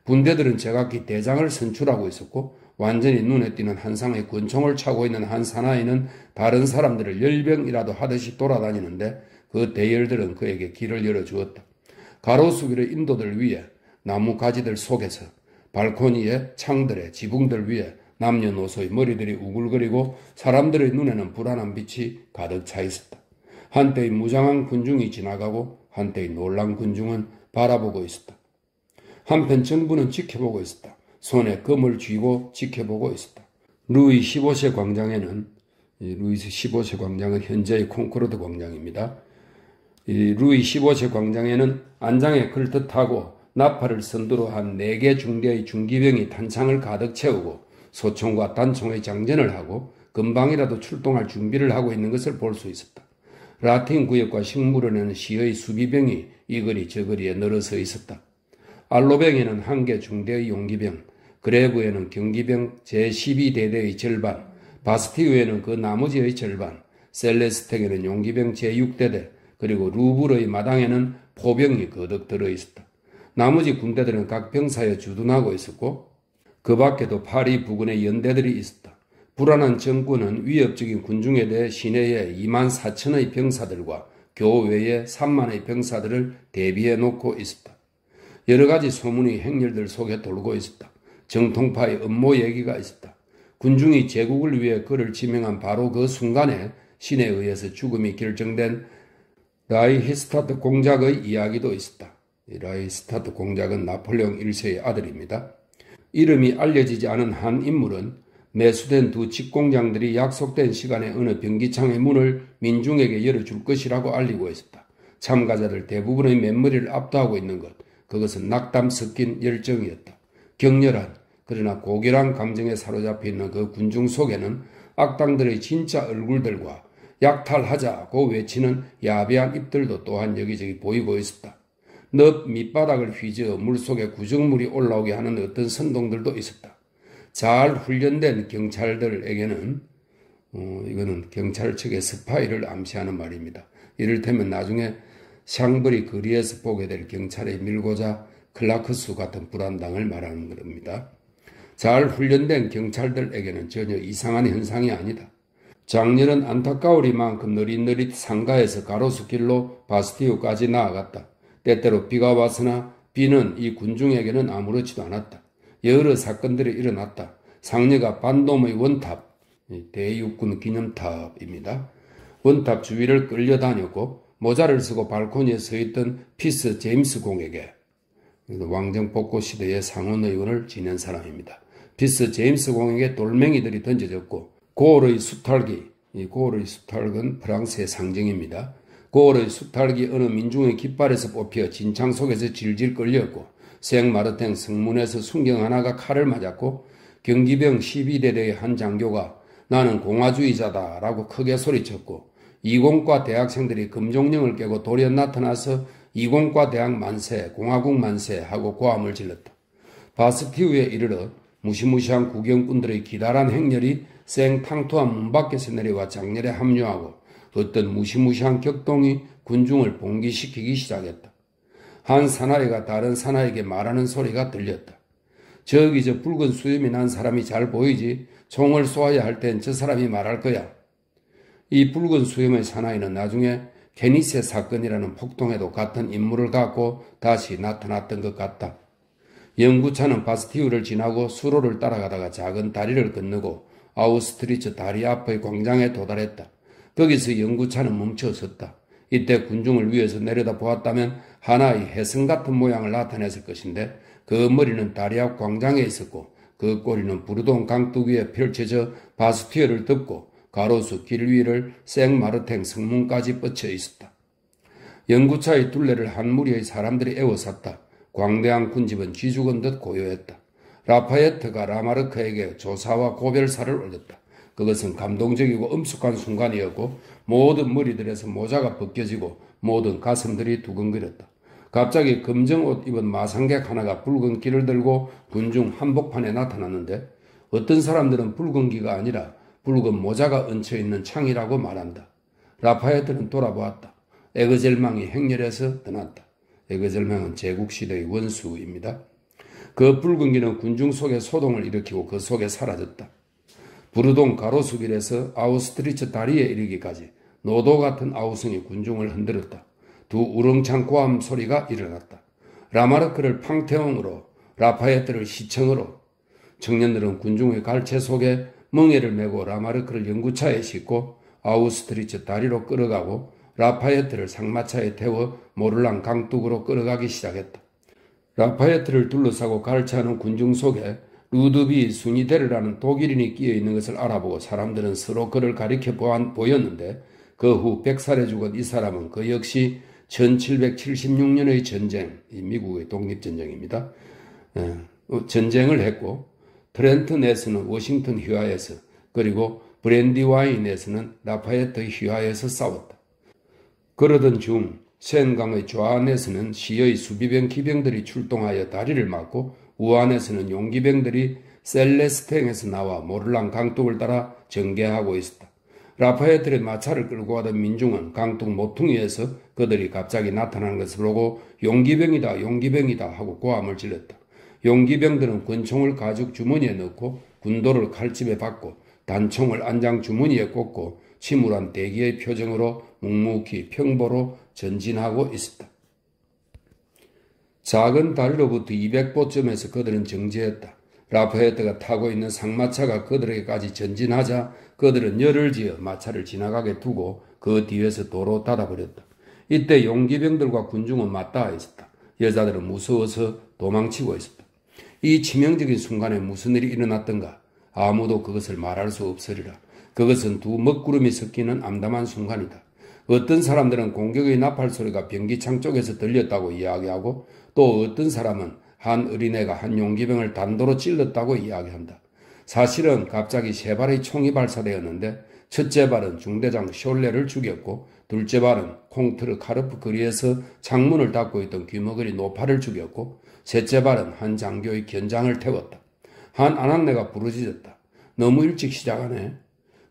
군대들은 제각기 대장을 선출하고 있었고 완전히 눈에 띄는 한 상의 권총을 차고 있는 한 사나이는 다른 사람들을 열병이라도 하듯이 돌아다니는데 그 대열들은 그에게 길을 열어주었다. 가로수길의 인도들 위에 나무 가지들 속에서 발코니에 창들에 지붕들 위에 남녀노소의 머리들이 우글거리고 사람들의 눈에는 불안한 빛이 가득 차 있었다. 한때의 무장한 군중이 지나가고 한때의 놀란 군중은 바라보고 있었다. 한편 정부는 지켜보고 있었다. 손에 금을 쥐고 지켜보고 있었다. 루이 15세 광장에는 루이스 15세 광장은 현재의 콩코르드 광장입니다. 루이 15세 광장에는 안장에 걸뜻하고 나팔을 선두로 한 4개 중대의 중기병이 탄창을 가득 채우고 소총과 단총의 장전을 하고 금방이라도 출동할 준비를 하고 있는 것을 볼 수 있었다. 라틴 구역과 식물원에는 시의 수비병이 이거리 저거리에 늘어서 있었다. 알로뱅에는 1개 중대의 용기병, 그레브에는 경기병 제12대대의 절반, 바스티유에는 그 나머지의 절반, 셀레스텍에는 용기병 제6대대, 그리고 루브르의 마당에는 포병이 거듭 들어있었다. 나머지 군대들은 각 병사에 주둔하고 있었고 그 밖에도 파리 부근에 연대들이 있었다. 불안한 정권은 위협적인 군중에 대해 시내에 2만 4천의 병사들과 교외에 3만의 병사들을 대비해 놓고 있었다. 여러 가지 소문이 행렬들 속에 돌고 있었다. 정통파의 음모 얘기가 있었다. 군중이 제국을 위해 그를 지명한 바로 그 순간에 신에 의해서 죽음이 결정된 라이히스타트 공작의 이야기도 있었다. 라이히스타트 공작은 나폴레옹 1세의 아들입니다. 이름이 알려지지 않은 한 인물은 매수된 두 직공장들이 약속된 시간에 어느 병기창의 문을 민중에게 열어줄 것이라고 알리고 있었다. 참가자들 대부분의 맨머리를 압도하고 있는 것, 그것은 낙담 섞인 열정이었다. 격렬한 그러나 고결한 감정에 사로잡혀 있는 그 군중 속에는 악당들의 진짜 얼굴들과 약탈하자고 외치는 야비한 입들도 또한 여기저기 보이고 있었다. 늪 밑바닥을 휘저어 물속에 구정물이 올라오게 하는 어떤 선동들도 있었다. 잘 훈련된 경찰들에게는 이거는 경찰 측의 스파이를 암시하는 말입니다. 이를테면 나중에 샹브리 거리에서 보게 될 경찰의 밀고자 클라크수 같은 불안당을 말하는 겁니다. 잘 훈련된 경찰들에게는 전혀 이상한 현상이 아니다. 장렬은 안타까우리만큼 느릿느릿 상가에서 가로수길로 바스티유까지 나아갔다. 때때로 비가 왔으나 비는 이 군중에게는 아무렇지도 않았다. 여러 사건들이 일어났다. 상녀가 반돔의 원탑, 대육군 기념탑입니다. 원탑 주위를 끌려다녔고 모자를 쓰고 발코니에 서 있던 피스 제임스 공에게 왕정 복고 시대의 상원 의원을 지낸 사람입니다. 피스 제임스 공에게 돌멩이들이 던져졌고 고을의 수탈기, 이 고을의 수탈은 프랑스의 상징입니다. 고을의 수탈기 어느 민중의 깃발에서 뽑혀 진창 속에서 질질 끌렸고 생마르탱 성문에서 순경 하나가 칼을 맞았고 경기병 12대대의 한 장교가 나는 공화주의자다 라고 크게 소리쳤고 이공과 대학생들이 금종령을 깨고 돌연 나타나서 이공과 대학 만세, 공화국 만세 하고 고함을 질렀다. 바스티유에 이르러 무시무시한 구경꾼들의 기다란 행렬이 생탕토한 문 밖에서 내려와 장렬에 합류하고 어떤 무시무시한 격동이 군중을 봉기시키기 시작했다. 한 사나이가 다른 사나이에게 말하는 소리가 들렸다. 저기 저 붉은 수염이 난 사람이 잘 보이지? 총을 쏘아야 할 땐 저 사람이 말할 거야. 이 붉은 수염의 사나이는 나중에 케니세 사건이라는 폭동에도 같은 인물을 갖고 다시 나타났던 것 같다. 연구차는 바스티유를 지나고 수로를 따라가다가 작은 다리를 건너고 아우스트리츠 다리 앞의 광장에 도달했다. 거기서 연구차는 멈춰섰다. 이때 군중을 위에서 내려다 보았다면 하나의 혜성 같은 모양을 나타냈을 것인데 그 머리는 다리 앞 광장에 있었고 그 꼬리는 부르동 강둑 위에 펼쳐져 바스티유를 덮고 가로수 길 위를 생마르탱 성문까지 뻗쳐 있었다. 연구차의 둘레를 한 무리의 사람들이 에워쌌다. 광대한 군집은 쥐죽은 듯 고요했다. 라파예트가 라마르크에게 조사와 고별사를 올렸다. 그것은 감동적이고 엄숙한 순간이었고 모든 머리들에서 모자가 벗겨지고 모든 가슴들이 두근거렸다. 갑자기 검정 옷 입은 마상객 하나가 붉은 기를 들고 군중 한복판에 나타났는데 어떤 사람들은 붉은 기가 아니라 붉은 모자가 얹혀있는 창이라고 말한다. 라파예트는 돌아보았다. 에그젤망이 행렬에서 떠났다. 에그젤망은 제국시대의 원수입니다. 그 붉은 기는 군중 속에 소동을 일으키고 그 속에 사라졌다. 부르동 가로수길에서 아우스트리츠 다리에 이르기까지 노도 같은 아우성이 군중을 흔들었다. 두 우렁찬 고함 소리가 일어났다. 라마르크를 팡테옹으로, 라파예트를 시청으로. 청년들은 군중의 갈채 속에 멍에를 메고 라마르크를 연구차에 싣고 아우스트리츠 다리로 끌어가고 라파예트를 상마차에 태워 모를랑 강둑으로 끌어가기 시작했다. 라파예트를 둘러싸고 갈채하는 군중 속에 루드비 수니데르라는 독일인이 끼어 있는 것을 알아보고 사람들은 서로 그를 가리켜 보였는데 그 후 100살에 죽은 이 사람은 그 역시 1776년의 전쟁, 미국의 독립전쟁입니다. 전쟁을 했고 트렌튼에서는 워싱턴 휘하에서 그리고 브랜디와인에서는 라파예트 휘하에서 싸웠다. 그러던 중 센강의 좌안에서는 시의 수비병 기병들이 출동하여 다리를 막고 우안에서는 용기병들이 셀레스탱에서 나와 모를랑 강둑을 따라 전개하고 있었다. 라파예트의 마차를 끌고 가던 민중은 강둑 모퉁이에서 그들이 갑자기 나타나는 것을 보고 용기병이다 용기병이다 하고 고함을 질렀다. 용기병들은 권총을 가죽 주머니에 넣고 군도를 칼집에 박고 단총을 안장 주머니에 꽂고 침울한 대기의 표정으로 묵묵히 평보로 전진하고 있었다. 작은 다리로부터 200보쯤에서 그들은 정지했다. 라파예트가 타고 있는 상마차가 그들에게까지 전진하자 그들은 열을 지어 마차를 지나가게 두고 그 뒤에서 도로 닫아버렸다. 이때 용기병들과 군중은 맞닿아 있었다. 여자들은 무서워서 도망치고 있었다. 이 치명적인 순간에 무슨 일이 일어났던가 아무도 그것을 말할 수 없으리라. 그것은 두 먹구름이 섞이는 암담한 순간이다. 어떤 사람들은 공격의 나팔 소리가 변기창 쪽에서 들렸다고 이야기하고 또 어떤 사람은 한 어린애가 한 용기병을 단도로 찔렀다고 이야기한다. 사실은 갑자기 세 발의 총이 발사되었는데 첫째 발은 중대장 숄레를 죽였고 둘째 발은 콩트르 카르프 거리에서 창문을 닫고 있던 귀머거리 노파를 죽였고 셋째 발은 한 장교의 견장을 태웠다. 한 아낙네가 부르짖었다. 너무 일찍 시작하네.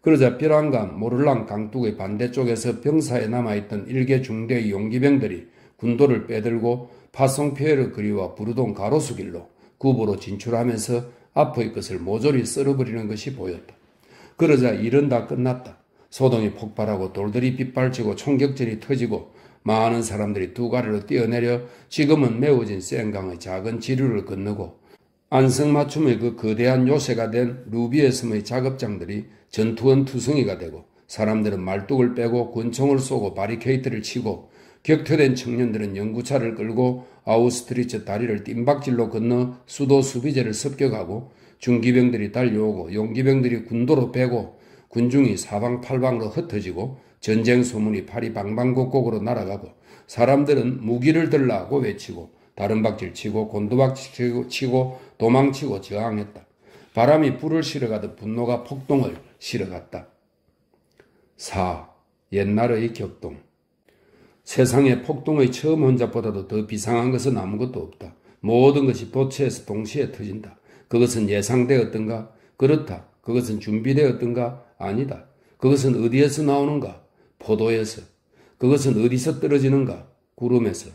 그러자 벼랑간 모를랑 강둑의 반대쪽에서 병사에 남아있던 일개 중대의 용기병들이 군도를 빼들고 파송피에르 거리와 부르동 가로수길로 굽으로 진출하면서 앞의 것을 모조리 썰어버리는 것이 보였다. 그러자 일은 다 끝났다. 소동이 폭발하고 돌들이 빗발치고 총격전이 터지고 많은 사람들이 두 가리로 뛰어내려 지금은 메워진 센강의 작은 지류를 건너고 안성맞춤의 그 거대한 요새가 된 루비의 섬의 작업장들이 전투원 투성이가 되고 사람들은 말뚝을 빼고 권총을 쏘고 바리케이트를 치고 격퇴된 청년들은 연구차를 끌고 아우스트리츠 다리를 뜀박질로 건너 수도 수비제를 습격하고 중기병들이 달려오고 용기병들이 군도로 빼고 군중이 사방팔방으로 흩어지고 전쟁 소문이 파리 방방곡곡으로 날아가고 사람들은 무기를 들라고 외치고 다른박질 치고 곤두박질 치고 도망치고 저항했다. 바람이 불을 실어가듯 분노가 폭동을 실어갔다. 4. 옛날의 격동. 세상에 폭동의 처음 혼잡보다도 더 비상한 것은 아무것도 없다. 모든 것이 도처에서 동시에 터진다. 그것은 예상되었던가? 그렇다. 그것은 준비되었던가? 아니다. 그것은 어디에서 나오는가? 포도에서. 그것은 어디서 떨어지는가? 구름에서.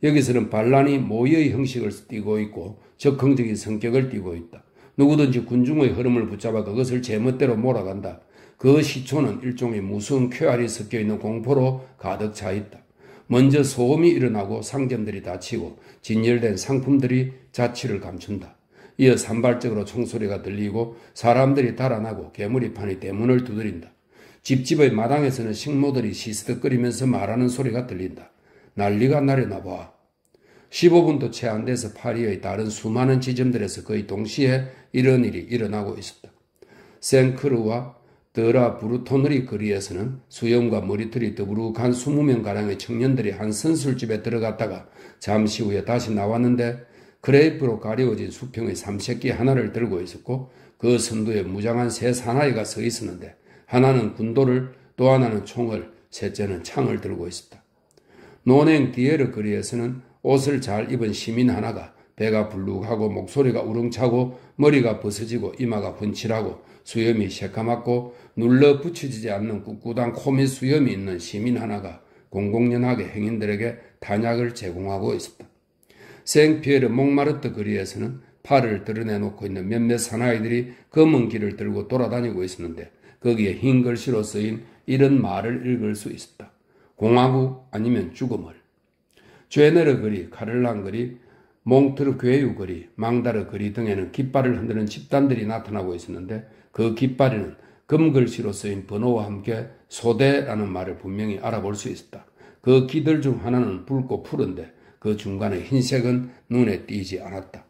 여기서는 반란이 모의의 형식을 띠고 있고 적극적인 성격을 띠고 있다. 누구든지 군중의 흐름을 붙잡아 그것을 제멋대로 몰아간다. 그 시초는 일종의 무서운 쾌활이 섞여있는 공포로 가득 차 있다. 먼저 소음이 일어나고 상점들이 닫히고 진열된 상품들이 자취를 감춘다. 이어 산발적으로 총소리가 들리고 사람들이 달아나고 개구리판이 대문을 두드린다. 집집의 마당에서는 식모들이 시스덕거리면서 말하는 소리가 들린다. 난리가 나려나 봐. 15분도 채 안 돼서 파리의 다른 수많은 지점들에서 거의 동시에 이런 일이 일어나고 있었다. 생크르와 드라 브루토너리 거리에서는 수염과 머리털이 더부룩한 20명가량의 청년들이 한 선술집에 들어갔다가 잠시 후에 다시 나왔는데 크레이프로 가려워진 수평의 삼색기 하나를 들고 있었고 그 선두에 무장한 세 사나이가 서 있었는데 하나는 군도를 또 하나는 총을 셋째는 창을 들고 있었다. 논행 디에르 거리에서는 옷을 잘 입은 시민 하나가 배가 불룩하고 목소리가 우렁차고 머리가 벗어지고 이마가 분칠하고 수염이 새까맣고 눌러 붙여지지 않는 꿋꿋한 코밑 수염이 있는 시민 하나가 공공연하게 행인들에게 탄약을 제공하고 있었다. 생피에르 몽마르트 거리에서는 팔을 드러내놓고 있는 몇몇 사나이들이 검은 길을 들고 돌아다니고 있었는데 거기에 흰 글씨로 쓰인 이런 말을 읽을 수 있었다. 공화국 아니면 죽음을. 죄네르 거리, 카를란 거리, 몽트르 괴유 거리, 망다르 거리 등에는 깃발을 흔드는 집단들이 나타나고 있었는데 그 깃발에는 금글씨로 쓰인 번호와 함께 소대라는 말을 분명히 알아볼 수 있었다. 그 기들 중 하나는 붉고 푸른데 그 중간의 흰색은 눈에 띄지 않았다.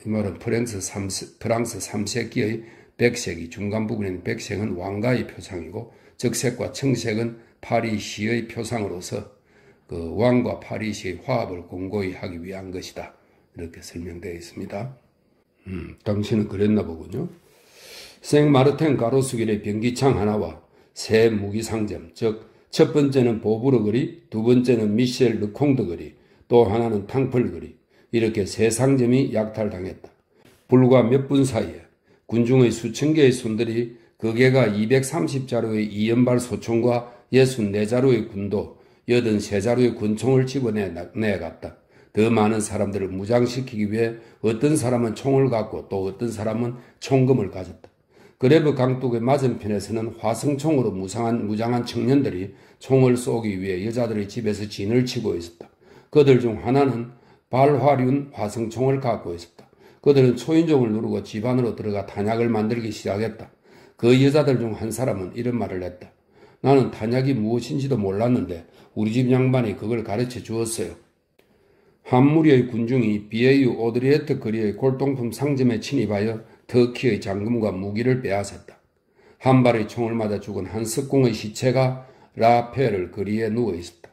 이 말은 프랑스 3세기의 백색이 중간 부분에 있는 백색은 왕가의 표상이고 적색과 청색은 파리시의 표상으로서 그 왕과 파리시의 화합을 공고히 하기 위한 것이다. 이렇게 설명되어 있습니다. 당신은 그랬나 보군요. 생마르텐 가로수길의 변기창 하나와 세 무기상점, 즉 첫 번째는 보브르 거리, 두 번째는 미셸 르콩드 거리, 또 하나는 탕플 거리, 이렇게 세 상점이 약탈당했다. 불과 몇 분 사이에 군중의 수천 개의 손들이 거개가 230자루의 이연발 소총과 64자루의 군도, 83자루의 군총을 집어내갔다. 더 많은 사람들을 무장시키기 위해 어떤 사람은 총을 갖고 또 어떤 사람은 총검을 가졌다. 그레브 강둑의 맞은편에서는 화성총으로 무장한 청년들이 총을 쏘기 위해 여자들의 집에서 진을 치고 있었다. 그들 중 하나는 발화륜 화성총을 갖고 있었다. 그들은 초인종을 누르고 집 안으로 들어가 탄약을 만들기 시작했다. 그 여자들 중 한 사람은 이런 말을 했다. 나는 탄약이 무엇인지도 몰랐는데 우리 집 양반이 그걸 가르쳐 주었어요. 한 무리의 군중이 비에유 오드리에트 거리의 골동품 상점에 침입하여 터키의 장금과 무기를 빼앗았다. 한 발의 총을 맞아 죽은 한 석공의 시체가 라페르 거리에 누워 있었다.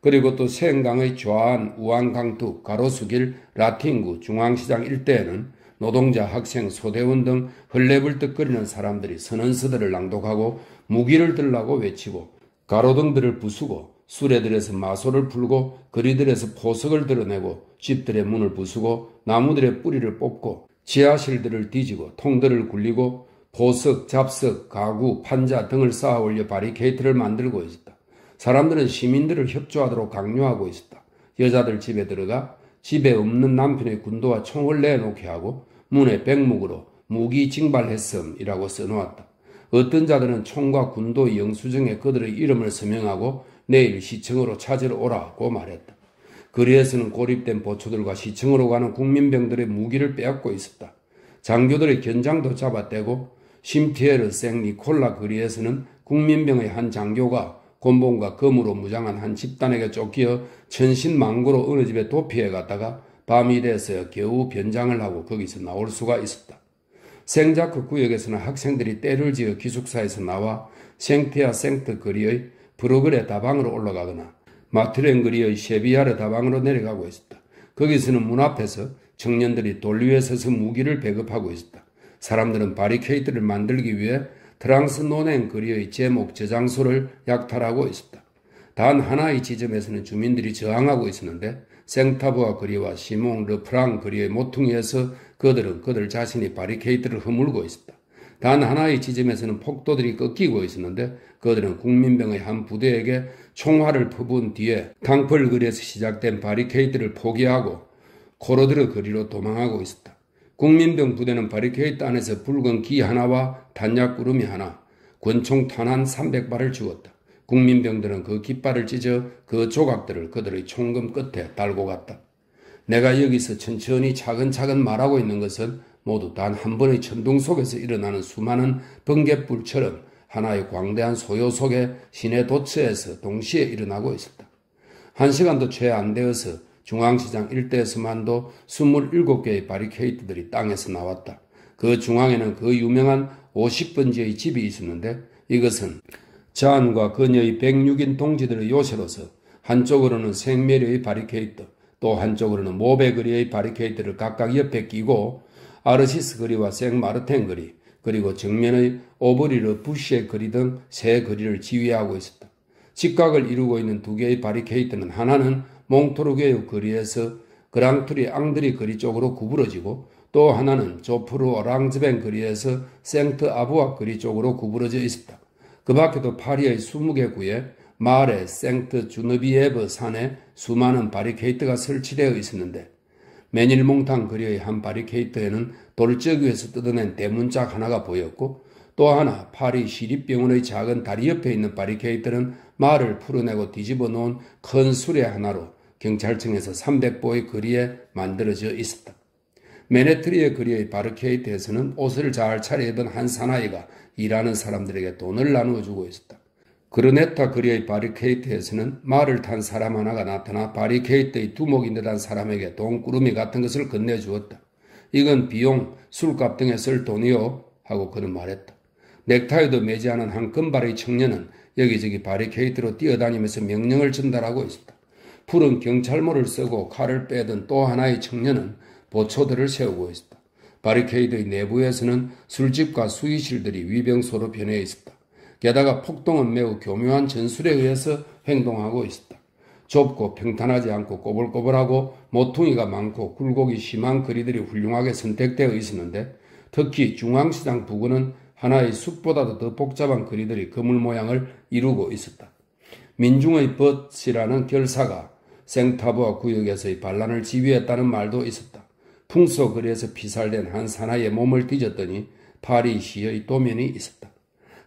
그리고 또 생강의 좌안, 우안 강둑, 가로수길, 라틴구, 중앙시장 일대에는 노동자, 학생, 소대원 등 헐레벌떡거리는 사람들이 선언서들을 낭독하고 무기를 들라고 외치고 가로등들을 부수고 수레들에서 마소를 풀고 거리들에서 포석을 드러내고 집들의 문을 부수고 나무들의 뿌리를 뽑고 지하실들을 뒤지고 통들을 굴리고 보석, 잡석, 가구, 판자 등을 쌓아 올려 바리케이트를 만들고 있었다. 사람들은 시민들을 협조하도록 강요하고 있었다. 여자들 집에 들어가 집에 없는 남편의 군도와 총을 내놓게 하고 문에 백목으로 무기 징발했음이라고 써놓았다. 어떤 자들은 총과 군도 영수증에 그들의 이름을 서명하고 내일 시청으로 찾으러 오라고 말했다. 거리에서는 고립된 보초들과 시청으로 가는 국민병들의 무기를 빼앗고 있었다. 장교들의 견장도 잡아떼고 심티에르 생 니콜라 거리에서는 국민병의 한 장교가 곤봉과 검으로 무장한 한 집단에게 쫓겨 천신만고로 어느 집에 도피해 갔다가 밤이 돼서야 겨우 변장을 하고 거기서 나올 수가 있었다. 생자크 구역에서는 학생들이 때를 지어 기숙사에서 나와 생테아 생트 거리의 브로글의 다방으로 올라가거나 마트렌 거리의 셰비야르 다방으로 내려가고 있었다. 거기서는 문 앞에서 청년들이 돌 위에 서서 무기를 배급하고 있었다. 사람들은 바리케이드를 만들기 위해 트랑스 노넨 거리의 제목 저장소를 약탈하고 있었다. 단 하나의 지점에서는 주민들이 저항하고 있었는데 생타부아 거리와 시몽 르프랑 거리의 모퉁이에서 그들은 그들 자신이 바리케이드를 허물고 있었다. 단 하나의 지점에서는 폭도들이 꺾이고 있었는데 그들은 국민병의 한 부대에게 총알을 퍼부은 뒤에 강펄 거리에서 시작된 바리케이드를 포기하고 코로드르 거리로 도망하고 있었다. 국민병 부대는 바리케이드 안에서 붉은 기 하나와 단약구름이 하나, 권총 탄환 300발을 주었다. 국민병들은 그 깃발을 찢어 그 조각들을 그들의 총금 끝에 달고 갔다. 내가 여기서 천천히 차근차근 말하고 있는 것은 모두 단 한 번의 천둥 속에서 일어나는 수많은 번갯불처럼 하나의 광대한 소요 속에 시내 도처에서 동시에 일어나고 있었다. 1시간도 채 안 되어서 중앙시장 일대에서만도 27개의 바리케이트들이 땅에서 나왔다. 그 중앙에는 그 유명한 50번지의 집이 있었는데 이것은 잔과 그녀의 106인 동지들의 요새로서 한쪽으로는 생메리의 바리케이트, 또 한쪽으로는 모베 거리의 바리케이트를 각각 옆에 끼고 아르시스 거리와 생마르텐 거리, 그리고 정면의 오브리르 부시의 거리 등 세 거리를 지휘하고 있었다. 직각을 이루고 있는 두 개의 바리케이트는 하나는 몽토르게의 거리에서 그랑투리 앙드리 거리 쪽으로 구부러지고 또 하나는 조프르 오랑즈벤 거리에서 생트 아부아 거리 쪽으로 구부러져 있었다. 그 밖에도 파리의 20개 구에 마레 생트 주느비에브 산에 수많은 바리케이트가 설치되어 있었는데 메닐몽탕 거리의 한 바리케이트에는 돌적 위에서 뜯어낸 대문짝 하나가 보였고 또 하나 파리 시립병원의 작은 다리 옆에 있는 바리케이트는 말을 풀어내고 뒤집어 놓은 큰 수레 하나로 경찰청에서 300보의 거리에 만들어져 있었다. 메네트리의 거리의 바리케이트에서는 옷을 잘 차려입은 한 사나이가 일하는 사람들에게 돈을 나누어 주고 있었다. 그르네타 거리의 바리케이트에서는 말을 탄 사람 하나가 나타나 바리케이트의 두목이 듯한 사람에게 돈꾸러미 같은 것을 건네주었다. 이건 비용, 술값 등에 쓸 돈이요 하고 그는 말했다. 넥타이도 매지 않은 한 금발의 청년은 여기저기 바리케이트로 뛰어다니면서 명령을 전달하고 있었다. 푸른 경찰모를 쓰고 칼을 빼던 또 하나의 청년은 보초들을 세우고 있었다. 바리케이드의 내부에서는 술집과 수의실들이 위병소로 변해 있었다. 게다가 폭동은 매우 교묘한 전술에 의해서 행동하고 있었다. 좁고 평탄하지 않고 꼬불꼬불하고 모퉁이가 많고 굴곡이 심한 거리들이 훌륭하게 선택되어 있었는데 특히 중앙시장 부근은 하나의 숲보다도 더 복잡한 거리들이 그물 모양을 이루고 있었다. 민중의 벗이라는 결사가 생타부아 구역에서의 반란을 지휘했다는 말도 있었다. 풍소 거리에서 피살된 한 사나이의 몸을 뒤졌더니 파리시의 도면이 있었다.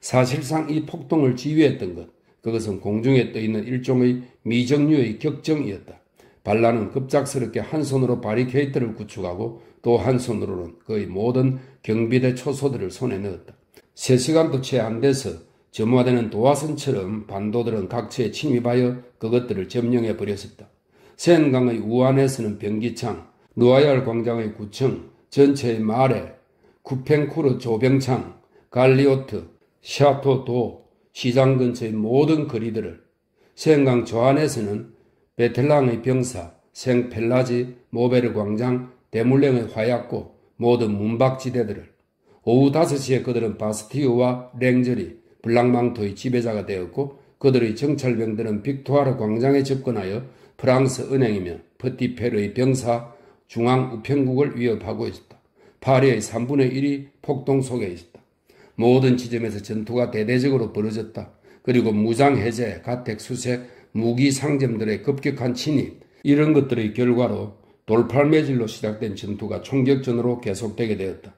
사실상 이 폭동을 지휘했던 것, 그것은 공중에 떠있는 일종의 미정류의 격정이었다. 반란은 급작스럽게 한 손으로 바리케이트를 구축하고 또 한 손으로는 거의 모든 경비대 초소들을 손에 넣었다. 3시간도 채 안 돼서 점화되는 도화선처럼 반도들은 각처에 침입하여 그것들을 점령해 버렸었다. 센강의 우안에서는 변기창, 누아얄 광장의 구청, 전체의 마레, 쿠펜쿠르 조병창, 갈리오트, 샤토도, 시장 근처의 모든 거리들을, 센강 저안에서는 베텔랑의 병사, 생펠라지, 모베르 광장, 데물랭의 화약고, 모든 문박지대들을, 오후 5시에 그들은 바스티유와 랭저리, 블랑망토의 지배자가 되었고 그들의 정찰병들은 빅토아르 광장에 접근하여 프랑스 은행이며 퍼티페르의 병사 중앙 우편국을 위협하고 있었다. 파리의 3분의 1이 폭동 속에 있었다. 모든 지점에서 전투가 대대적으로 벌어졌다. 그리고 무장 해제, 가택 수색, 무기 상점들의 급격한 침입, 이런 것들의 결과로 돌팔매질로 시작된 전투가 총격전으로 계속되게 되었다.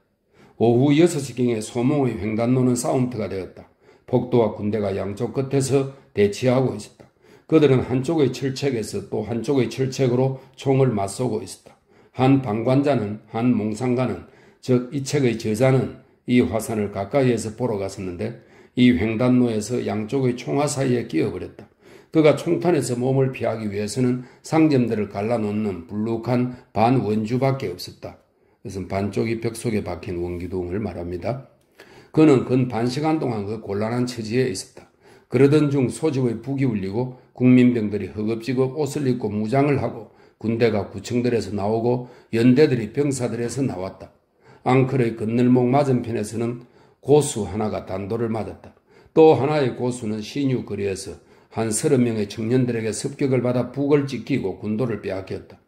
오후 6시경에 소몽의 횡단로는 싸움터가 되었다. 폭도와 군대가 양쪽 끝에서 대치하고 있었다. 그들은 한쪽의 철책에서 또 한쪽의 철책으로 총을 맞서고 있었다. 한 방관자는, 한 몽상가는, 즉 이 책의 저자는 이 화산을 가까이에서 보러 갔었는데 이 횡단로에서 양쪽의 총화 사이에 끼어버렸다. 그가 총탄에서 몸을 피하기 위해서는 상점들을 갈라놓는 불룩한 반원주밖에 없었다. 그것은 반쪽이 벽 속에 박힌 원기둥을 말합니다. 그는 근 반시간 동안 그 곤란한 처지에 있었다. 그러던 중 소집의 북이 울리고 국민병들이 허겁지겁 옷을 입고 무장을 하고 군대가 구청들에서 나오고 연대들이 병사들에서 나왔다. 앙클의 건널목 맞은편에서는 고수 하나가 단도를 맞았다. 또 하나의 고수는 신유 거리에서 한 30명의 청년들에게 습격을 받아 북을 찢기고 군도를 빼앗겼다.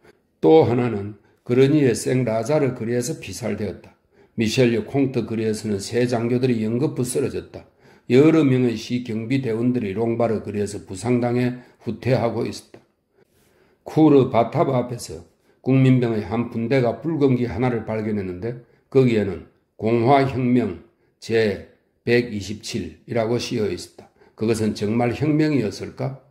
또 하나는 그러니의 생라자르 거리에서 피살되었다. 미셸류 콩트 거리에서는 세 장교들이 연거푸 쓰러졌다. 여러 명의 시 경비대원들이 롱바르 거리에서 부상당해 후퇴하고 있었다. 쿠르 바타브 앞에서 국민병의 한 분대가 붉은 기 하나를 발견했는데 거기에는 공화혁명 제127이라고 씌어 있었다. 그것은 정말 혁명이었을까?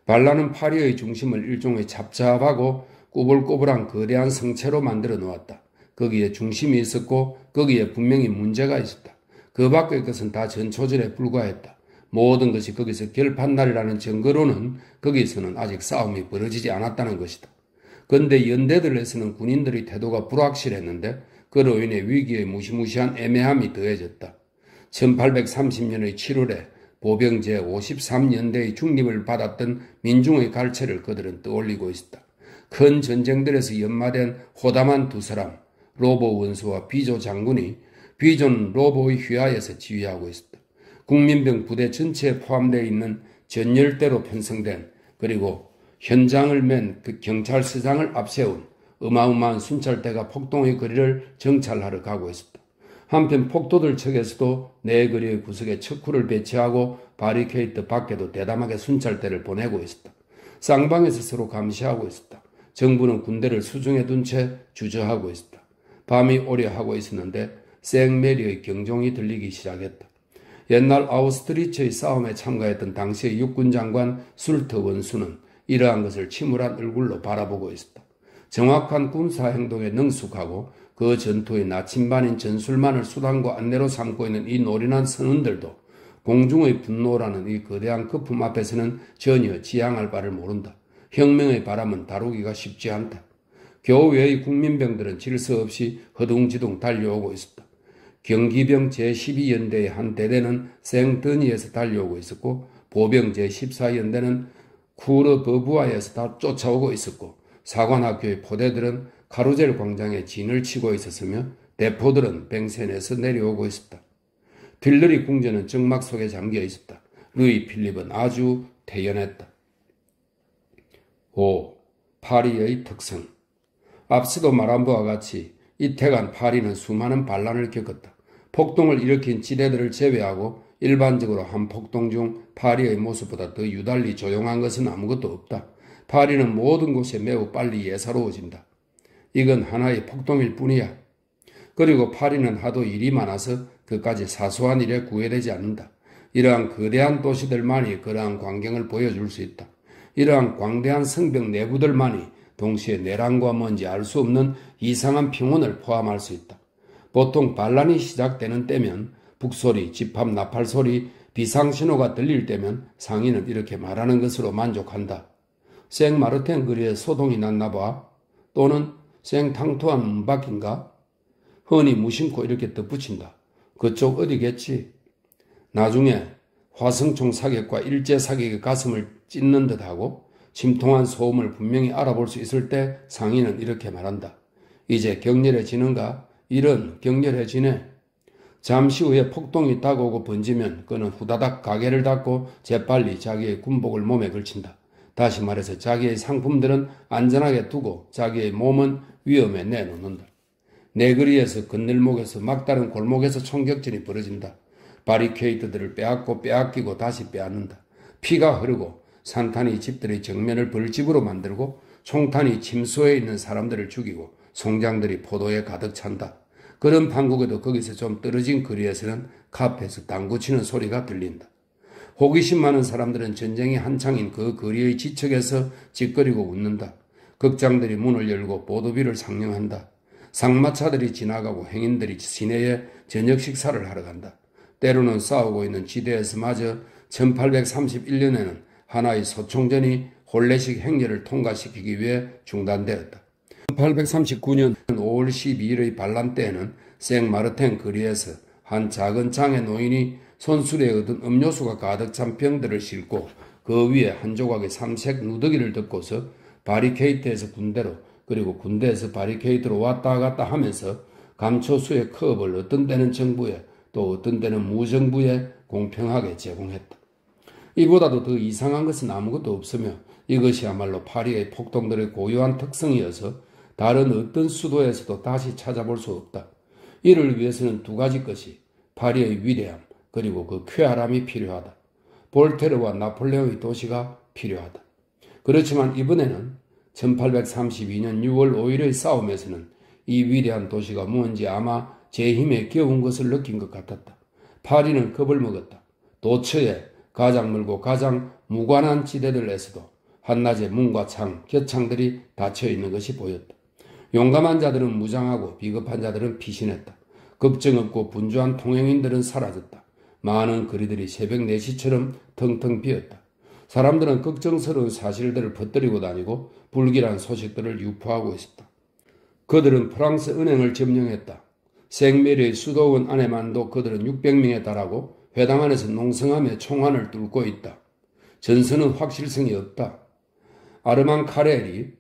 발라는 파리의 중심을 일종의 잡잡하고 꾸불꾸불한 거대한 성체로 만들어 놓았다. 거기에 중심이 있었고 거기에 분명히 문제가 있었다. 그 밖의 것은 다 전초전에 불과했다. 모든 것이 거기서 결판날이라는 증거로는 거기서는 아직 싸움이 벌어지지 않았다는 것이다. 그런데 연대들에서는 군인들의 태도가 불확실했는데 그로 인해 위기의 무시무시한 애매함이 더해졌다. 1830년의 7월에 보병 제53연대의 중립을 받았던 민중의 갈채를 그들은 떠올리고 있었다. 큰 전쟁들에서 연마된 호담한 두 사람, 로보 원수와 비조 장군이 비조는 로보의 휘하에서 지휘하고 있었다. 국민병 부대 전체에 포함되어 있는 전열대로 편성된 그리고 현장을 맨 그 경찰서장을 앞세운 어마어마한 순찰대가 폭동의 거리를 정찰하러 가고 있었다. 한편 폭도들 측에서도 네 거리의 구석에 척후를 배치하고 바리케이트 밖에도 대담하게 순찰대를 보내고 있었다. 쌍방에서 서로 감시하고 있었다. 정부는 군대를 수중에 둔 채 주저하고 있었다. 밤이 오려 하고 있었는데 생메리의 경종이 들리기 시작했다. 옛날 아우스트리츠의 싸움에 참가했던 당시의 육군장관 술트 원수는 이러한 것을 침울한 얼굴로 바라보고 있었다. 정확한 군사행동에 능숙하고 그 전투의 나침반인 전술만을 수단과 안내로 삼고 있는 이 노련한 선원들도 공중의 분노라는 이 거대한 거품 앞에서는 전혀 지향할 바를 모른다. 혁명의 바람은 다루기가 쉽지 않다. 교외의 국민병들은 질서 없이 허둥지둥 달려오고 있었다. 경기병 제12연대의 한 대대는 생드니에서 달려오고 있었고 보병 제14연대는 쿠르버부아에서 다 쫓아오고 있었고 사관학교의 포대들은 카루젤 광장에 진을 치고 있었으며 대포들은 뱅센에서 내려오고 있었다. 딜러리 궁전은 정막 속에 잠겨 있었다. 루이 필립은 아주 태연했다. 5. 파리의 특성. 앞서도 말한 바와 같이 이태간 파리는 수많은 반란을 겪었다. 폭동을 일으킨 지대들을 제외하고 일반적으로 한 폭동 중 파리의 모습보다 더 유달리 조용한 것은 아무것도 없다. 파리는 모든 곳에 매우 빨리 예사로워진다. 이건 하나의 폭동일 뿐이야. 그리고 파리는 하도 일이 많아서 그까지 사소한 일에 구애되지 않는다. 이러한 거대한 도시들만이 그러한 광경을 보여줄 수 있다. 이러한 광대한 성벽 내부들만이 동시에 내란과 뭔지 알 수 없는 이상한 평온을 포함할 수 있다. 보통 반란이 시작되는 때면 북소리, 집합 나팔소리, 비상신호가 들릴 때면 상인은 이렇게 말하는 것으로 만족한다. 생마르텐 거리에 소동이 났나 봐. 또는 생탕토한 문밖인가? 흔히 무심코 이렇게 덧붙인다. 그쪽 어디겠지? 나중에 화성총 사격과 일제 사격의 가슴을 찢는 듯하고 심통한 소음을 분명히 알아볼 수 있을 때 상인은 이렇게 말한다. 이제 격렬해지는가? 이런 격렬해지네. 잠시 후에 폭동이 다가오고 번지면 그는 후다닥 가게를 닫고 재빨리 자기의 군복을 몸에 걸친다. 다시 말해서 자기의 상품들은 안전하게 두고 자기의 몸은 위험에 내놓는다. 내거리에서 건널목에서 막다른 골목에서 총격전이 벌어진다. 바리케이트들을 빼앗고 빼앗기고 다시 빼앗는다. 피가 흐르고 산탄이 집들의 정면을 벌집으로 만들고 총탄이 침소에 있는 사람들을 죽이고 송장들이 포도에 가득 찬다. 그런 판국에도 거기서 좀 떨어진 거리에서는 카페에서 당구 치는 소리가 들린다. 호기심 많은 사람들은 전쟁이 한창인 그 거리의 지척에서 찌꺼리고 웃는다. 극장들이 문을 열고 보도비를 상영한다. 상마차들이 지나가고 행인들이 시내에 저녁 식사를 하러 간다. 때로는 싸우고 있는 지대에서마저 1831년에는 하나의 소총전이 혼례식 행렬을 통과시키기 위해 중단되었다. 1839년 5월 12일의 반란 때에는 생마르탱 거리에서 한 작은 장의 노인이 손수레에 얻은 음료수가 가득 찬 병들을 싣고 그 위에 한 조각의 삼색 누더기를 덮고서 바리케이트에서 군대로 그리고 군대에서 바리케이트로 왔다 갔다 하면서 감초수의 컵을 어떤 때는 정부에 또 어떤 때는 무정부에 공평하게 제공했다. 이보다도 더 이상한 것은 아무것도 없으며 이것이야말로 파리의 폭동들의 고유한 특성이어서 다른 어떤 수도에서도 다시 찾아볼 수 없다. 이를 위해서는 두 가지 것이 파리의 위대함 그리고 그 쾌활함이 필요하다. 볼테르와 나폴레옹의 도시가 필요하다. 그렇지만 이번에는 1832년 6월 5일의 싸움에서는 이 위대한 도시가 뭔지 아마 제 힘에 겨운 것을 느낀 것 같았다. 파리는 겁을 먹었다. 도처에 가장 멀고 가장 무관한 지대들에서도 한낮에 문과 창, 곁창들이 닫혀있는 것이 보였다. 용감한 자들은 무장하고 비겁한 자들은 피신했다. 걱정 없고 분주한 통행인들은 사라졌다. 많은 거리들이 새벽 4시처럼 텅텅 비었다. 사람들은 걱정스러운 사실들을 퍼뜨리고 다니고 불길한 소식들을 유포하고 있었다. 그들은 프랑스 은행을 점령했다. 생메리의 수도원 안에만도 그들은 600명에 달하고 회당 안에서 농성하며 총환을 뚫고 있다. 전선은 확실성이 없다. 아르만 카렐은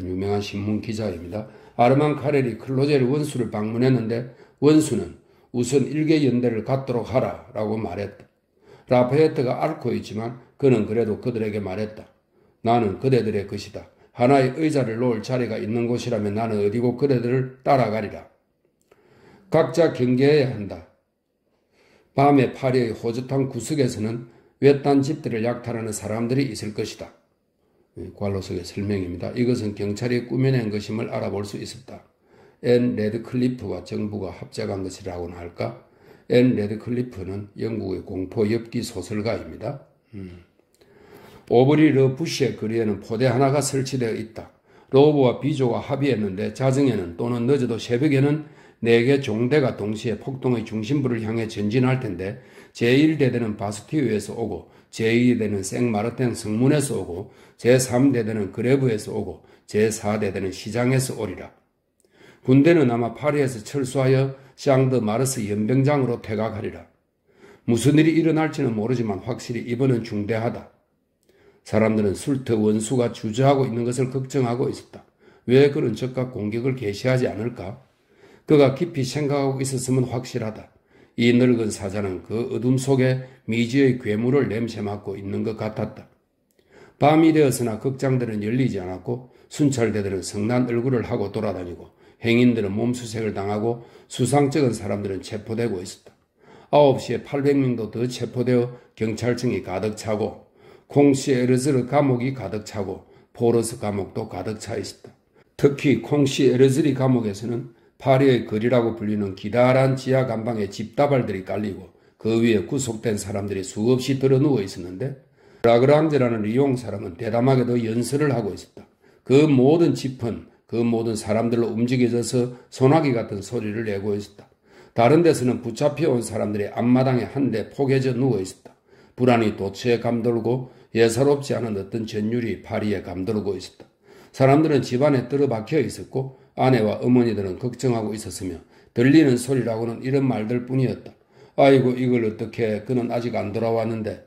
유명한 신문 기자입니다. 아르만 카렐이 클로젤 원수를 방문했는데 원수는 우선 일개 연대를 갖도록 하라 라고 말했다. 라파에트가 앓고 있지만 그는 그래도 그들에게 말했다. 나는 그대들의 것이다. 하나의 의자를 놓을 자리가 있는 곳이라면 나는 어디고 그대들을 따라가리라. 각자 경계해야 한다. 밤에 파리의 호젓한 구석에서는 외딴 집들을 약탈하는 사람들이 있을 것이다. 관로석의 설명입니다. 이것은 경찰이 꾸며낸 것임을 알아볼 수 있었다. 앤 레드클리프와 정부가 합작한 것이라고나 할까? 앤 레드클리프는 영국의 공포 엽기 소설가입니다. 오브리 르 부시의 거리에는 포대 하나가 설치되어 있다. 로브와 비조가 합의했는데 자정에는 또는 늦어도 새벽에는 4개 종대가 동시에 폭동의 중심부를 향해 전진할 텐데 제1대대는 바스티유에서 오고 제2대대는 생마르탱 성문에서 오고 제3대대는 그레브에서 오고 제4대대는 시장에서 오리라. 군대는 아마 파리에서 철수하여 샹드 마르스 연병장으로 퇴각하리라. 무슨 일이 일어날지는 모르지만 확실히 이번은 중대하다. 사람들은 술터 원수가 주저하고 있는 것을 걱정하고 있었다. 왜 그런 적각 공격을 개시하지 않을까? 그가 깊이 생각하고 있었으면 확실하다. 이 늙은 사자는 그 어둠 속에 미지의 괴물을 냄새 맡고 있는 것 같았다. 밤이 되었으나 극장들은 열리지 않았고 순찰대들은 성난 얼굴을 하고 돌아다니고 행인들은 몸수색을 당하고 수상쩍은 사람들은 체포되고 있었다. 9시에 800명도 더 체포되어 경찰청이 가득 차고 콩시에르즈르 감옥이 가득 차고 포르스 감옥도 가득 차 있었다. 특히 콩시에르즈리 감옥에서는 파리의 거리라고 불리는 기다란 지하 감방에 집다발들이 깔리고 그 위에 구속된 사람들이 수없이 들어 누워 있었는데 라그랑제라는 리용 사람은 대담하게도 연설을 하고 있었다. 그 모든 집은 그 모든 사람들로 움직여져서 소나기 같은 소리를 내고 있었다. 다른 데서는 붙잡혀온 사람들이 앞마당에 한데 포개져 누워 있었다. 불안이 도처에 감돌고 예사롭지 않은 어떤 전율이 파리에 감돌고 있었다. 사람들은 집안에 들어박혀 있었고 아내와 어머니들은 걱정하고 있었으며 들리는 소리라고는 이런 말들 뿐이었다. 아이고 이걸 어떻게 그는 아직 안 돌아왔는데.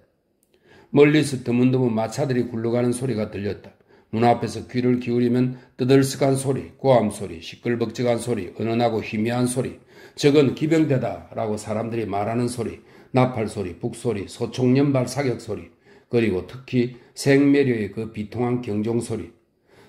멀리서 드문드문 마차들이 굴러가는 소리가 들렸다. 문 앞에서 귀를 기울이면 뜨들썩한 소리, 고함 소리, 시끌벅적한 소리, 은은하고 희미한 소리, 저건 기병대다 라고 사람들이 말하는 소리, 나팔 소리, 북소리, 소총연발 사격 소리, 그리고 특히 생매료의 그 비통한 경종 소리.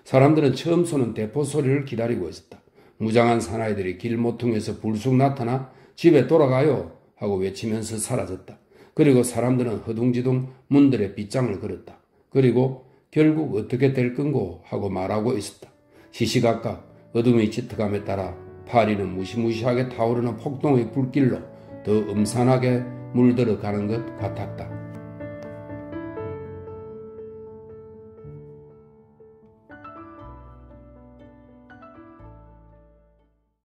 사람들은 처음 쏘는 대포 소리를 기다리고 있었다. 무장한 사나이들이 길모퉁에서 불쑥 나타나 집에 돌아가요 하고 외치면서 사라졌다. 그리고 사람들은 허둥지둥 문들의 빗장을 걸었다. 그리고 결국 어떻게 될 건고 하고 말하고 있었다. 시시각각 어둠의 짙어감에 따라 파리는 무시무시하게 타오르는 폭동의 불길로 더 음산하게 물들어가는 것 같았다.